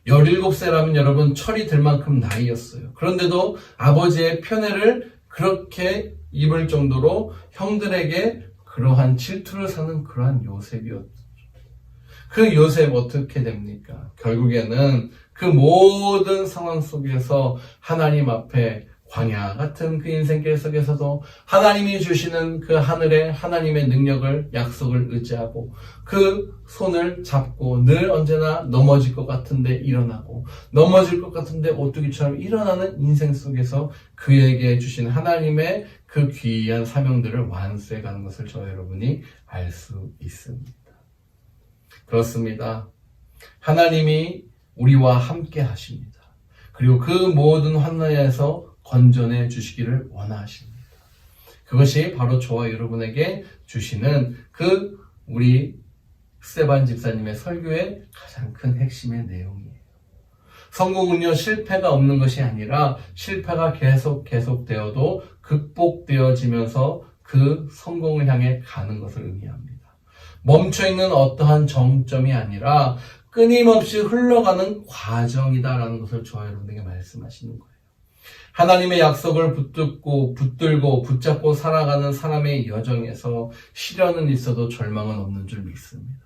17세라면 여러분 철이 들 만큼 나이였어요. 그런데도 아버지의 편애를 그렇게 입을 정도로 형들에게 그러한 질투를 사는 그러한 요셉이었죠. 그 요셉 어떻게 됩니까? 결국에는 그 모든 상황 속에서 하나님 앞에 광야 같은 그 인생길 속에서도 하나님이 주시는 그 하늘의 하나님의 능력을, 약속을 의지하고 그 손을 잡고 늘 언제나 넘어질 것 같은데 일어나고 넘어질 것 같은데 오뚜기처럼 일어나는 인생 속에서 그에게 주신 하나님의 그 귀한 사명들을 완수해가는 것을 저 여러분이 알 수 있습니다. 그렇습니다. 하나님이 우리와 함께 하십니다. 그리고 그 모든 환난에서 건져내 주시기를 원하십니다. 그것이 바로 저와 여러분에게 주시는 그 우리 스테반 집사님의 설교의 가장 큰 핵심의 내용이에요. 성공은요, 실패가 없는 것이 아니라 실패가 계속되어도 극복되어지면서 그 성공을 향해 가는 것을 의미합니다. 멈춰있는 어떠한 정점이 아니라 끊임없이 흘러가는 과정이다라는 것을 저와 여러분에게 말씀하시는 거예요. 하나님의 약속을 붙잡고 살아가는 사람의 여정에서 시련은 있어도 절망은 없는 줄 믿습니다.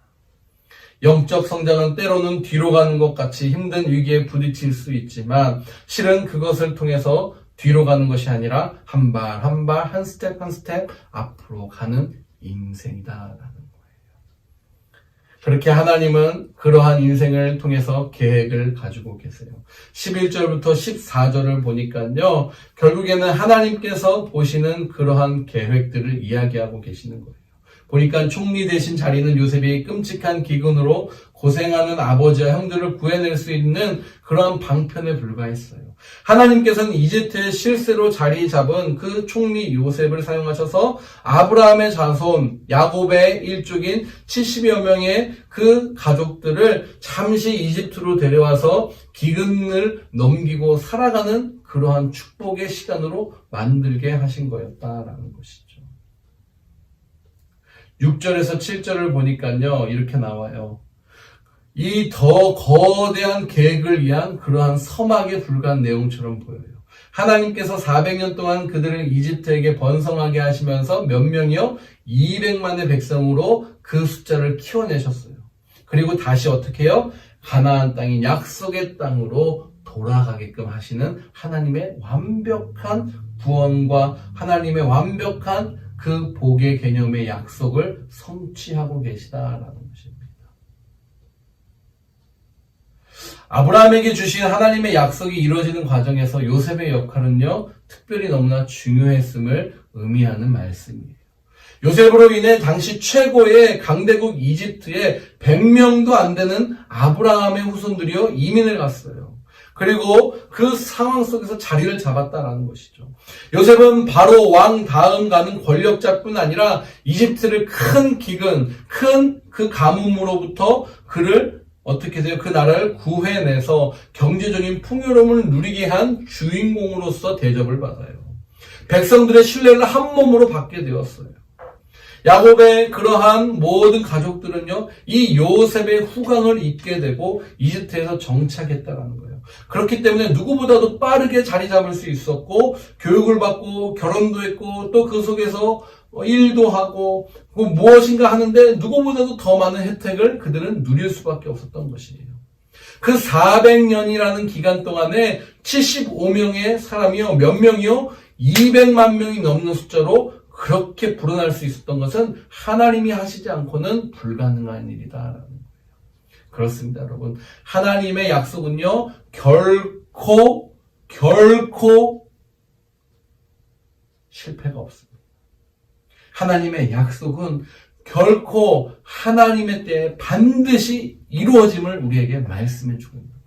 영적 성장은 때로는 뒤로 가는 것 같이 힘든 위기에 부딪힐 수 있지만 실은 그것을 통해서 뒤로 가는 것이 아니라 한 발 한 발, 한 스텝 한 스텝 앞으로 가는 인생이다라는 거예요. 그렇게 하나님은 그러한 인생을 통해서 계획을 가지고 계세요. 11절부터 14절을 보니까요, 결국에는 하나님께서 보시는 그러한 계획들을 이야기하고 계시는 거예요. 보니까 총리 대신 자리는 요셉이 끔찍한 기근으로 고생하는 아버지와 형들을 구해낼 수 있는 그러한 방편에 불과했어요. 하나님께서는 이집트의 실세로 자리 잡은 그 총리 요셉을 사용하셔서 아브라함의 자손 야곱의 일족인 70여 명의 그 가족들을 잠시 이집트로 데려와서 기근을 넘기고 살아가는 그러한 축복의 시간으로 만들게 하신 거였다라는 것이죠. 6절에서 7절을 보니까요, 이렇게 나와요. 이 더 거대한 계획을 위한 그러한 서막에 불과한 내용처럼 보여요. 하나님께서 400년 동안 그들을 이집트에게 번성하게 하시면서 몇 명이요? 200만의 백성으로 그 숫자를 키워내셨어요. 그리고 다시 어떻게 해요? 가나안 땅인 약속의 땅으로 돌아가게끔 하시는 하나님의 완벽한 구원과 하나님의 완벽한 그 복의 개념의 약속을 성취하고 계시다라는 것입니다. 아브라함에게 주신 하나님의 약속이 이루어지는 과정에서 요셉의 역할은요, 특별히 너무나 중요했음을 의미하는 말씀이에요. 요셉으로 인해 당시 최고의 강대국 이집트에 100명도 안 되는 아브라함의 후손들이요, 이민을 갔어요. 그리고 그 상황 속에서 자리를 잡았다라는 것이죠. 요셉은 바로 왕 다음 가는 권력자뿐 아니라 이집트를 큰 기근, 큰 그 가뭄으로부터 그를 어떻게 돼요? 그 나라를 구해내서 경제적인 풍요로움을 누리게 한 주인공으로서 대접을 받아요. 백성들의 신뢰를 한 몸으로 받게 되었어요. 야곱의 그러한 모든 가족들은요, 이 요셉의 후광을 입게 되고 이집트에서 정착했다라는 거예요. 그렇기 때문에 누구보다도 빠르게 자리 잡을 수 있었고, 교육을 받고, 결혼도 했고, 또 그 속에서 일도 하고, 무엇인가 하는데 누구보다도 더 많은 혜택을 그들은 누릴 수밖에 없었던 것이에요. 그 400년이라는 기간 동안에 75명의 사람이요, 몇 명이요? 200만 명이 넘는 숫자로 그렇게 불어날 수 있었던 것은 하나님이 하시지 않고는 불가능한 일이다라는 거예요. 그렇습니다, 여러분. 하나님의 약속은요, 결코 실패가 없습니다. 하나님의 약속은 결코 하나님의 때에 반드시 이루어짐을 우리에게 말씀해 주고 있는 거예요.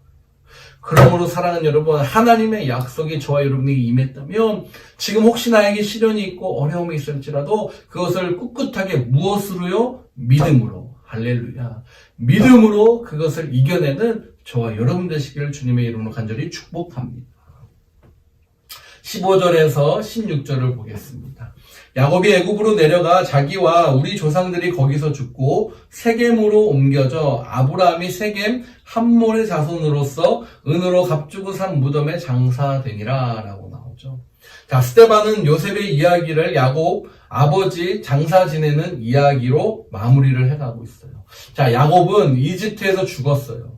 그러므로 사랑하는 여러분, 하나님의 약속이 저와 여러분에게 임했다면 지금 혹시 나에게 시련이 있고 어려움이 있을지라도 그것을 꿋꿋하게 무엇으로요? 믿음으로. 할렐루야. 믿음으로 그것을 이겨내는 저와 여러분 되시기를 주님의 이름으로 간절히 축복합니다. 15절에서 16절을 보겠습니다. 야곱이 애굽으로 내려가 자기와 우리 조상들이 거기서 죽고 세겜으로 옮겨져 아브라함이 세겜 함몰의 자손으로서 은으로 값주고 산 무덤에 장사되니라 라고 나오죠. 자, 스데반은 요셉의 이야기를 야곱 아버지 장사 지내는 이야기로 마무리를 해가고 있어요. 자, 야곱은 이집트에서 죽었어요.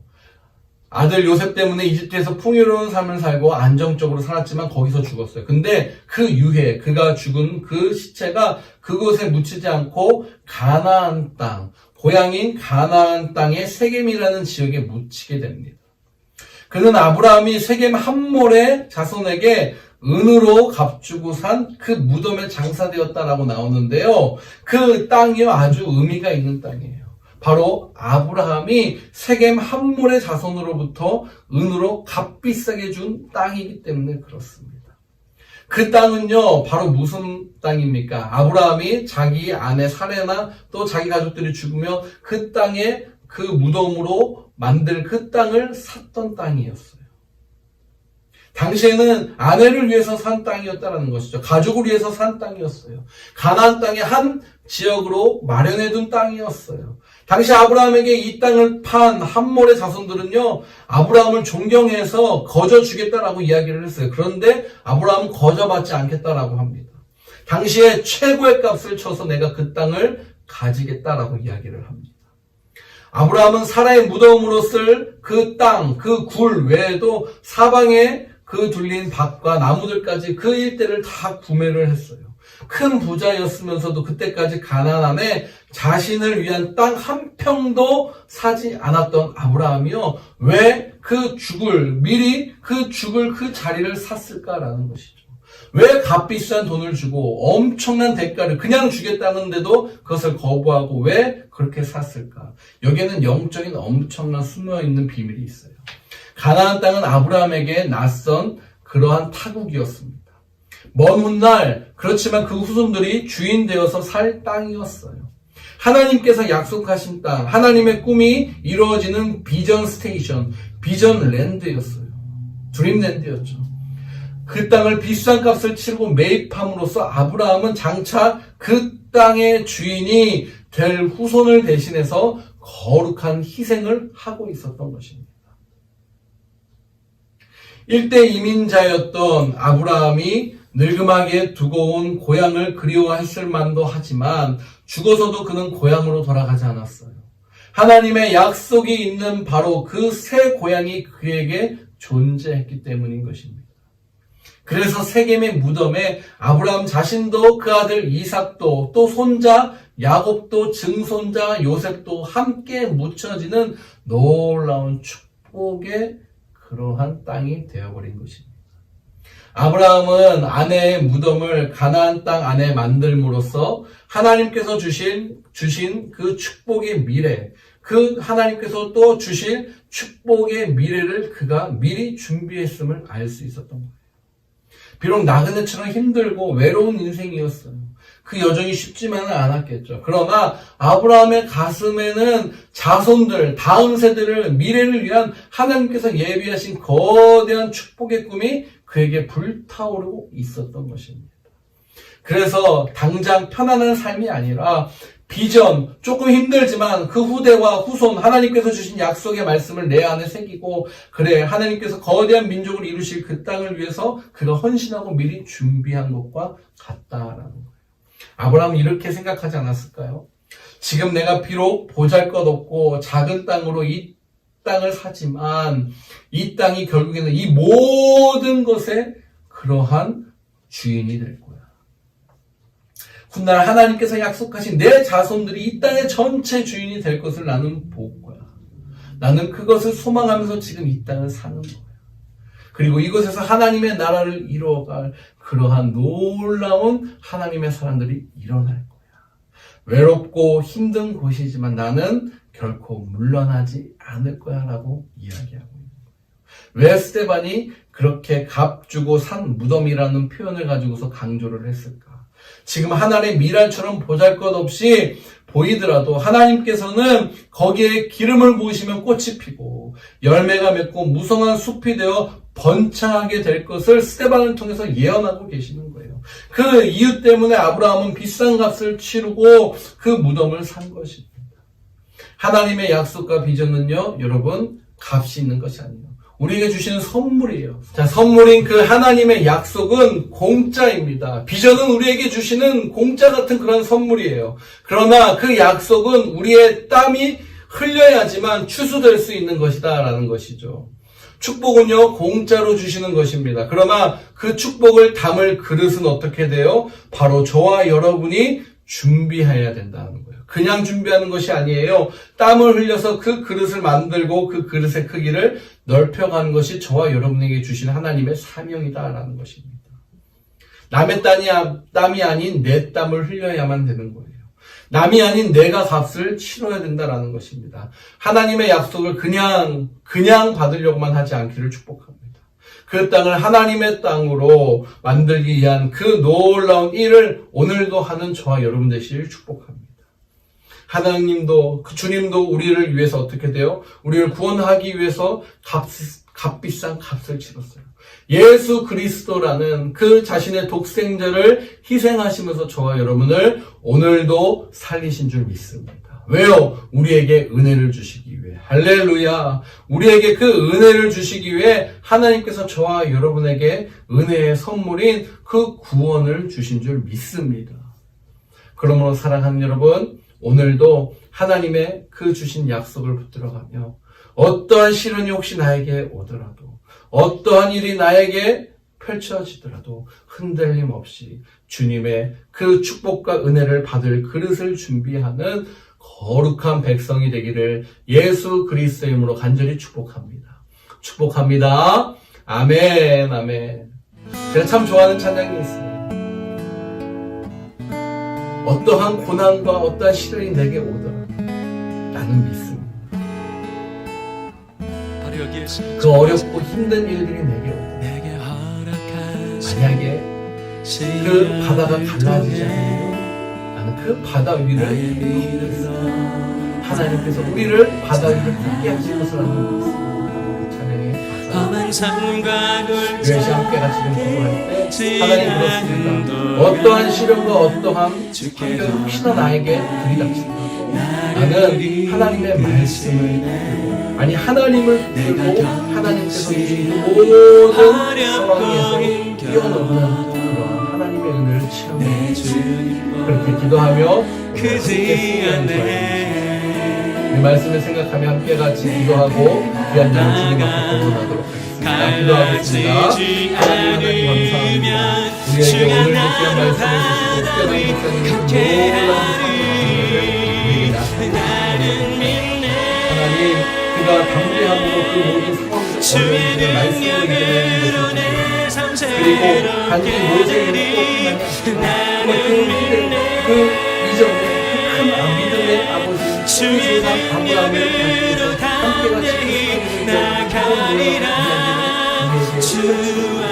아들 요셉 때문에 이집트에서 풍요로운 삶을 살고 안정적으로 살았지만 거기서 죽었어요. 근데 그 유해, 그가 죽은 그 시체가 그곳에 묻히지 않고 가나안 땅, 고향인 가나안 땅의 세겜이라는 지역에 묻히게 됩니다. 그는 아브라함이 세겜 함몰의 자손에게 은으로 값주고 산 그 무덤에 장사되었다라고 나오는데요. 그 땅이요, 아주 의미가 있는 땅이에요. 바로 아브라함이 세겜 함몰의 자손으로부터 은으로 값비싸게 준 땅이기 때문에 그렇습니다. 그 땅은요, 바로 무슨 땅입니까? 아브라함이 자기 아내 사레나 또 자기 가족들이 죽으며 그 땅에 그 무덤으로 만들 그 땅을 샀던 땅이었어요. 당시에는 아내를 위해서 산 땅이었다는 것이죠. 가족을 위해서 산 땅이었어요. 가나안 땅의 한 지역으로 마련해둔 땅이었어요. 당시 아브라함에게 이 땅을 판 함몰의 자손들은요, 아브라함을 존경해서 거저 주겠다라고 이야기를 했어요. 그런데 아브라함은 거저받지 않겠다라고 합니다. 당시에 최고의 값을 쳐서 내가 그 땅을 가지겠다라고 이야기를 합니다. 아브라함은 사라의 무덤으로 쓸 그 땅, 그 굴 외에도 사방에 그 둘린 밭과 나무들까지 그 일대를 다 구매를 했어요. 큰 부자였으면서도 그때까지 가난함에 자신을 위한 땅 한 평도 사지 않았던 아브라함이요, 왜 미리 그 자리를 샀을까라는 것이죠. 왜 값비싼 돈을 주고 엄청난 대가를 그냥 주겠다는데도 그것을 거부하고 왜 그렇게 샀을까? 여기에는 영적인 엄청난 숨어있는 비밀이 있어요. 가나안 땅은 아브라함에게 낯선 그러한 타국이었습니다. 먼 훗날, 그렇지만 그 후손들이 주인 되어서 살 땅이었어요. 하나님께서 약속하신 땅, 하나님의 꿈이 이루어지는 비전 스테이션, 비전 랜드였어요. 드림랜드였죠. 그 땅을 비싼 값을 치르고 매입함으로써 아브라함은 장차 그 땅의 주인이 될 후손을 대신해서 거룩한 희생을 하고 있었던 것입니다. 일대 이민자였던 아브라함이 늙음하게 두고 온 고향을 그리워했을 만도 하지만 죽어서도 그는 고향으로 돌아가지 않았어요. 하나님의 약속이 있는 바로 그 새 고향이 그에게 존재했기 때문인 것입니다. 그래서 세겜의 무덤에 아브라함 자신도 그 아들 이삭도 또 손자 야곱도 증손자 요셉도 함께 묻혀지는 놀라운 축복의 그러한 땅이 되어버린 것입니다. 아브라함은 아내의 무덤을 가나안 땅 안에 만들므로써 하나님께서 주신 그 축복의 미래, 그 하나님께서 또 주실 축복의 미래를 그가 미리 준비했음을 알 수 있었던 거예요. 비록 나그네처럼 힘들고 외로운 인생이었어요. 그 여정이 쉽지만은 않았겠죠. 그러나 아브라함의 가슴에는 자손들, 다음 세대를 미래를 위한 하나님께서 예비하신 거대한 축복의 꿈이 그에게 불타오르고 있었던 것입니다. 그래서 당장 편안한 삶이 아니라 비전, 조금 힘들지만 그 후대와 후손, 하나님께서 주신 약속의 말씀을 내 안에 새기고, 그래, 하나님께서 거대한 민족을 이루실 그 땅을 위해서 그가 헌신하고 미리 준비한 것과 같다라는 거예요. 아브라함은 이렇게 생각하지 않았을까요? 지금 내가 비록 보잘것없고 작은 땅으로 이 땅을 사지만 이 땅이 결국에는 이 모든 것의 그러한 주인이 될 거야. 훗날 하나님께서 약속하신 내 자손들이 이 땅의 전체 주인이 될 것을 나는 볼 거야. 나는 그것을 소망하면서 지금 이 땅을 사는 거야. 그리고 이곳에서 하나님의 나라를 이루어갈 그러한 놀라운 하나님의 사람들이 일어날 거야. 외롭고 힘든 곳이지만 나는 결코 물러나지 않을 거야 라고 이야기하고 있는 거예요. 왜 스데반이 그렇게 값주고 산 무덤이라는 표현을 가지고서 강조를 했을까? 지금 하나님의 미랄처럼 보잘것없이 보이더라도 하나님께서는 거기에 기름을 부으시면 꽃이 피고 열매가 맺고 무성한 숲이 되어 번창하게 될 것을 스데반을 통해서 예언하고 계시는 거예요. 그 이유 때문에 아브라함은 비싼 값을 치르고 그 무덤을 산 것입니다. 하나님의 약속과 비전은요, 여러분, 값이 있는 것이 아니에요. 우리에게 주시는 선물이에요. 자, 선물인 그 하나님의 약속은 공짜입니다. 비전은 우리에게 주시는 공짜 같은 그런 선물이에요. 그러나 그 약속은 우리의 땀이 흘려야지만 추수될 수 있는 것이다 라는 것이죠. 축복은요, 공짜로 주시는 것입니다. 그러나 그 축복을 담을 그릇은 어떻게 돼요? 바로 저와 여러분이 준비해야 된다는 거예요. 그냥 준비하는 것이 아니에요. 땀을 흘려서 그 그릇을 만들고 그 그릇의 크기를 넓혀가는 것이 저와 여러분에게 주신 하나님의 사명이다라는 것입니다. 남의 땀이 아닌 내 땀을 흘려야만 되는 거예요. 남이 아닌 내가 값을 치러야 된다라는 것입니다. 하나님의 약속을 그냥 받으려고만 하지 않기를 축복합니다. 그 땅을 하나님의 땅으로 만들기 위한 그 놀라운 일을 오늘도 하는 저와 여러분 되시길 축복합니다. 하나님도, 주님도 우리를 위해서 어떻게 돼요? 우리를 구원하기 위해서 값비싼 값을 치렀어요. 예수 그리스도라는 그 자신의 독생자를 희생하시면서 저와 여러분을 오늘도 살리신 줄 믿습니다. 왜요? 우리에게 은혜를 주시기 위해. 할렐루야. 우리에게 그 은혜를 주시기 위해 하나님께서 저와 여러분에게 은혜의 선물인 그 구원을 주신 줄 믿습니다. 그러므로 사랑하는 여러분, 오늘도 하나님의 그 주신 약속을 붙들어가며 어떠한 시련이 혹시 나에게 오더라도, 어떠한 일이 나에게 펼쳐지더라도 흔들림 없이 주님의 그 축복과 은혜를 받을 그릇을 준비하는 거룩한 백성이 되기를 예수 그리스도의 이름으로 간절히 축복합니다. 축복합니다. 아멘, 아멘. 제가 참 좋아하는 찬양이 있어요. 어떠한 고난과 어떠한 시련이 내게 오더라도 나는 믿습니다. 그 어렵고 힘든 일들이 내게 오더라도 만약에 그 바다가 갈라지지 않으면 나는 그 바다 위를 걷겠습니다. 하나님께서 우리를 바다 위를 걷게 하실 것을 알고 있습니다. 유해시 함께가 지금 기도할 때 하나님 그렇습니다. 어떠한 시련과 어떠한 환경이 혹시나 나에게 들이닥치더라도 나는 하나님의 말씀을 들고, 아니 하나님을 들고 하나님께서 주신 모든 상황에서 뛰어넘는 그런 하나님의 은혜를 체험합니다. 그렇게 기도하며 함께 승리하는 저의 이 말씀을 생각하며 함께 같이 기도하고 귀한 자를 주님 앞에 공헌하도록 하겠습니다. 기도하겠습니다. 하나님 감사합니다. 우리에게 오늘도 귀한 말씀을 주시고 깨닫는 목사님의 놀라운 사랑을 하나님, 그가 담대하고 그 모든 상황을 말씀으로 이겨내는 것을 그리고 단지 모세의 일뿐만 아니라 그 이전에 그 큰 믿음의 아버지 주의 아브라함을 함께 같이 나가리라 주와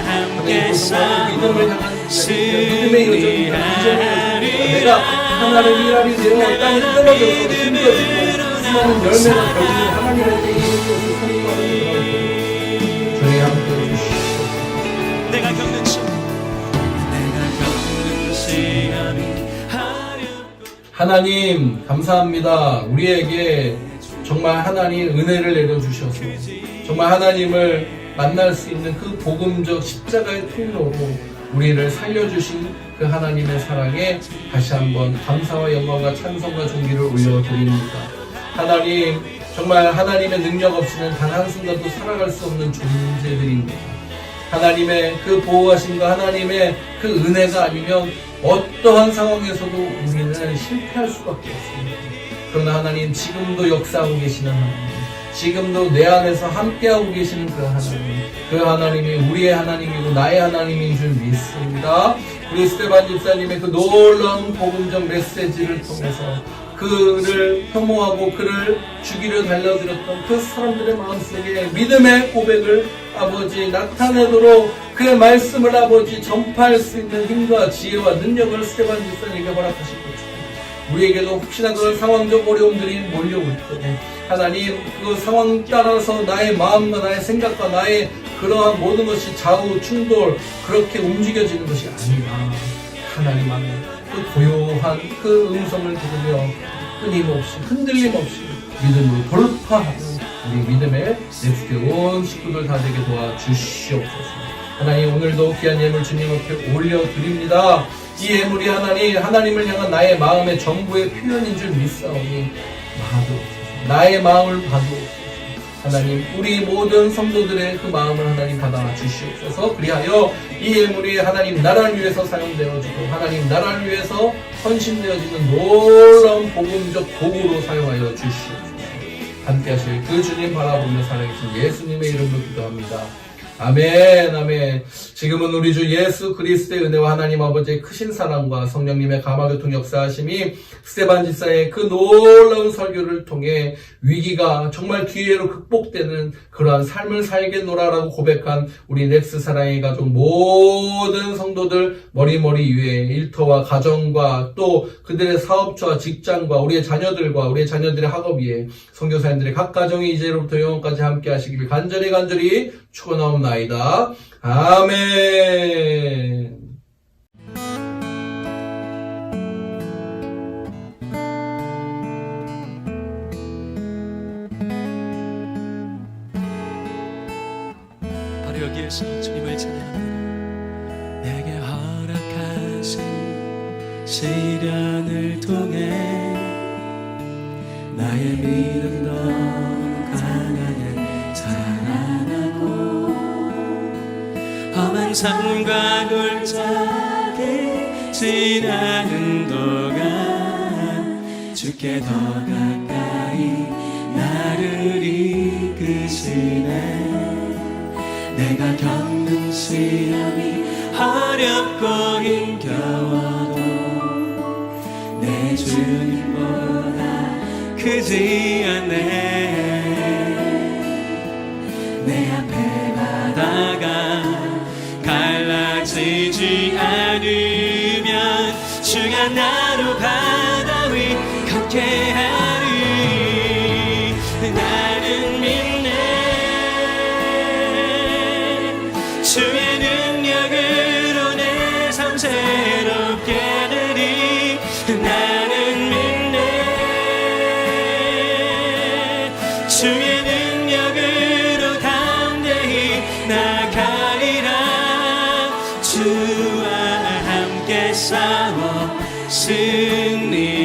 함께 싸워 승리하리라 내가 하나를 일하리 되어 땅에 떨어져서 힘들어지고 수많은 열매가 결국은 하나님의 뜻을 선포하는 그런 저희 함께 해주시옵소서. 내가 겪는 시험이 하나님 감사합니다. 우리에게 정말 하나님 은혜를 내려주셔서 정말 하나님을 만날 수 있는 그 복음적 십자가의 통로로 우리를 살려주신 그 하나님의 사랑에 다시 한번 감사와 영광과 찬송과 존귀를 올려드립니다. 하나님 정말 하나님의 능력 없이는 단 한순간도 살아갈 수 없는 존재들입니다. 하나님의 그 보호하심과 하나님의 그 은혜가 아니면 어떠한 상황에서도 우리는 실패할 수밖에 없습니다. 그러나 하나님 지금도 역사하고 계시는 하나님, 지금도 내 안에서 함께하고 계시는 그 하나님이 우리의 하나님이고 나의 하나님인 줄 믿습니다. 우리 스테반 집사님의 그 놀라운 복음적 메시지를 통해서 그를 혐오하고 그를 죽이려 달려들었던 그 사람들의 마음속에 믿음의 고백을 아버지 나타내도록 그의 말씀을 아버지 전파할 수 있는 힘과 지혜와 능력을 스테반 집사님에게 허락하시고 우리에게도 혹시나 그런 상황적 어려움들이 몰려올 때 하나님 그 상황 따라서 나의 마음과 나의 생각과 나의 그러한 모든 것이 좌우 충돌 그렇게 움직여지는 것이 아니라 하나님 안에 그 고요한 그 음성을 들으며 끊임없이 흔들림 없이 믿음으로 돌파하는 우리 믿음의 넥스트온 식구들 다 되게 도와주시옵소서. 하나님 오늘도 귀한 예물 주님 앞에 올려드립니다. 이 예물이 하나님을 향한 나의 마음의 전부의 표현인 줄 믿사오니 봐주옵소서. 나의 마음을 봐주옵소서. 하나님 우리 모든 성도들의 그 마음을 하나님 받아 주시옵소서. 그리하여 이 예물이 하나님 나라를 위해서 사용되어지고 하나님 나라를 위해서 헌신되어지는 놀라운 복음적 도구로 사용하여 주시옵소서. 함께 하실 그 주님 바라보며 살아계신 예수님의 이름으로 기도합니다. 아멘 아멘. 지금은 우리 주 예수 그리스도의 은혜와 하나님 아버지의 크신 사랑과 성령님의 감화교통 역사하심이 스테반 집사의 그 놀라운 설교를 통해 위기가 정말 기회로 극복되는 그러한 삶을 살겠노라라고 고백한 우리 넥스 사랑의 가족 모든 성도들 머리머리 위에 일터와 가정과 또 그들의 사업처와 직장과 우리의 자녀들과 우리의 자녀들의 학업 위에 선교사님들의 각 가정이 이제로부터 영원까지 함께 하시길 간절히 축원하옵나이다. 아멘. 바로 여기에서 주님을 찬양합니다. 내게 허락하신 시련을 통해 나의 믿음도 강하게 자라나고 험한 산과 골짜기 지나는 동안 주께 더 가까이 나를 이끄시네. 내가 겪는 시험이 어렵고 힘겨워도 내 주님보다 크지 않네. 내 앞에 바다가 갈라지지 않으면 주가 나로 바다 위 걷게 하리. 나는 믿네. 주의 능력으로 내 삶 새롭게 되리. 나는 믿네. 주의 능력으로 담대히 나가리라. 주와 함께 싸워 승리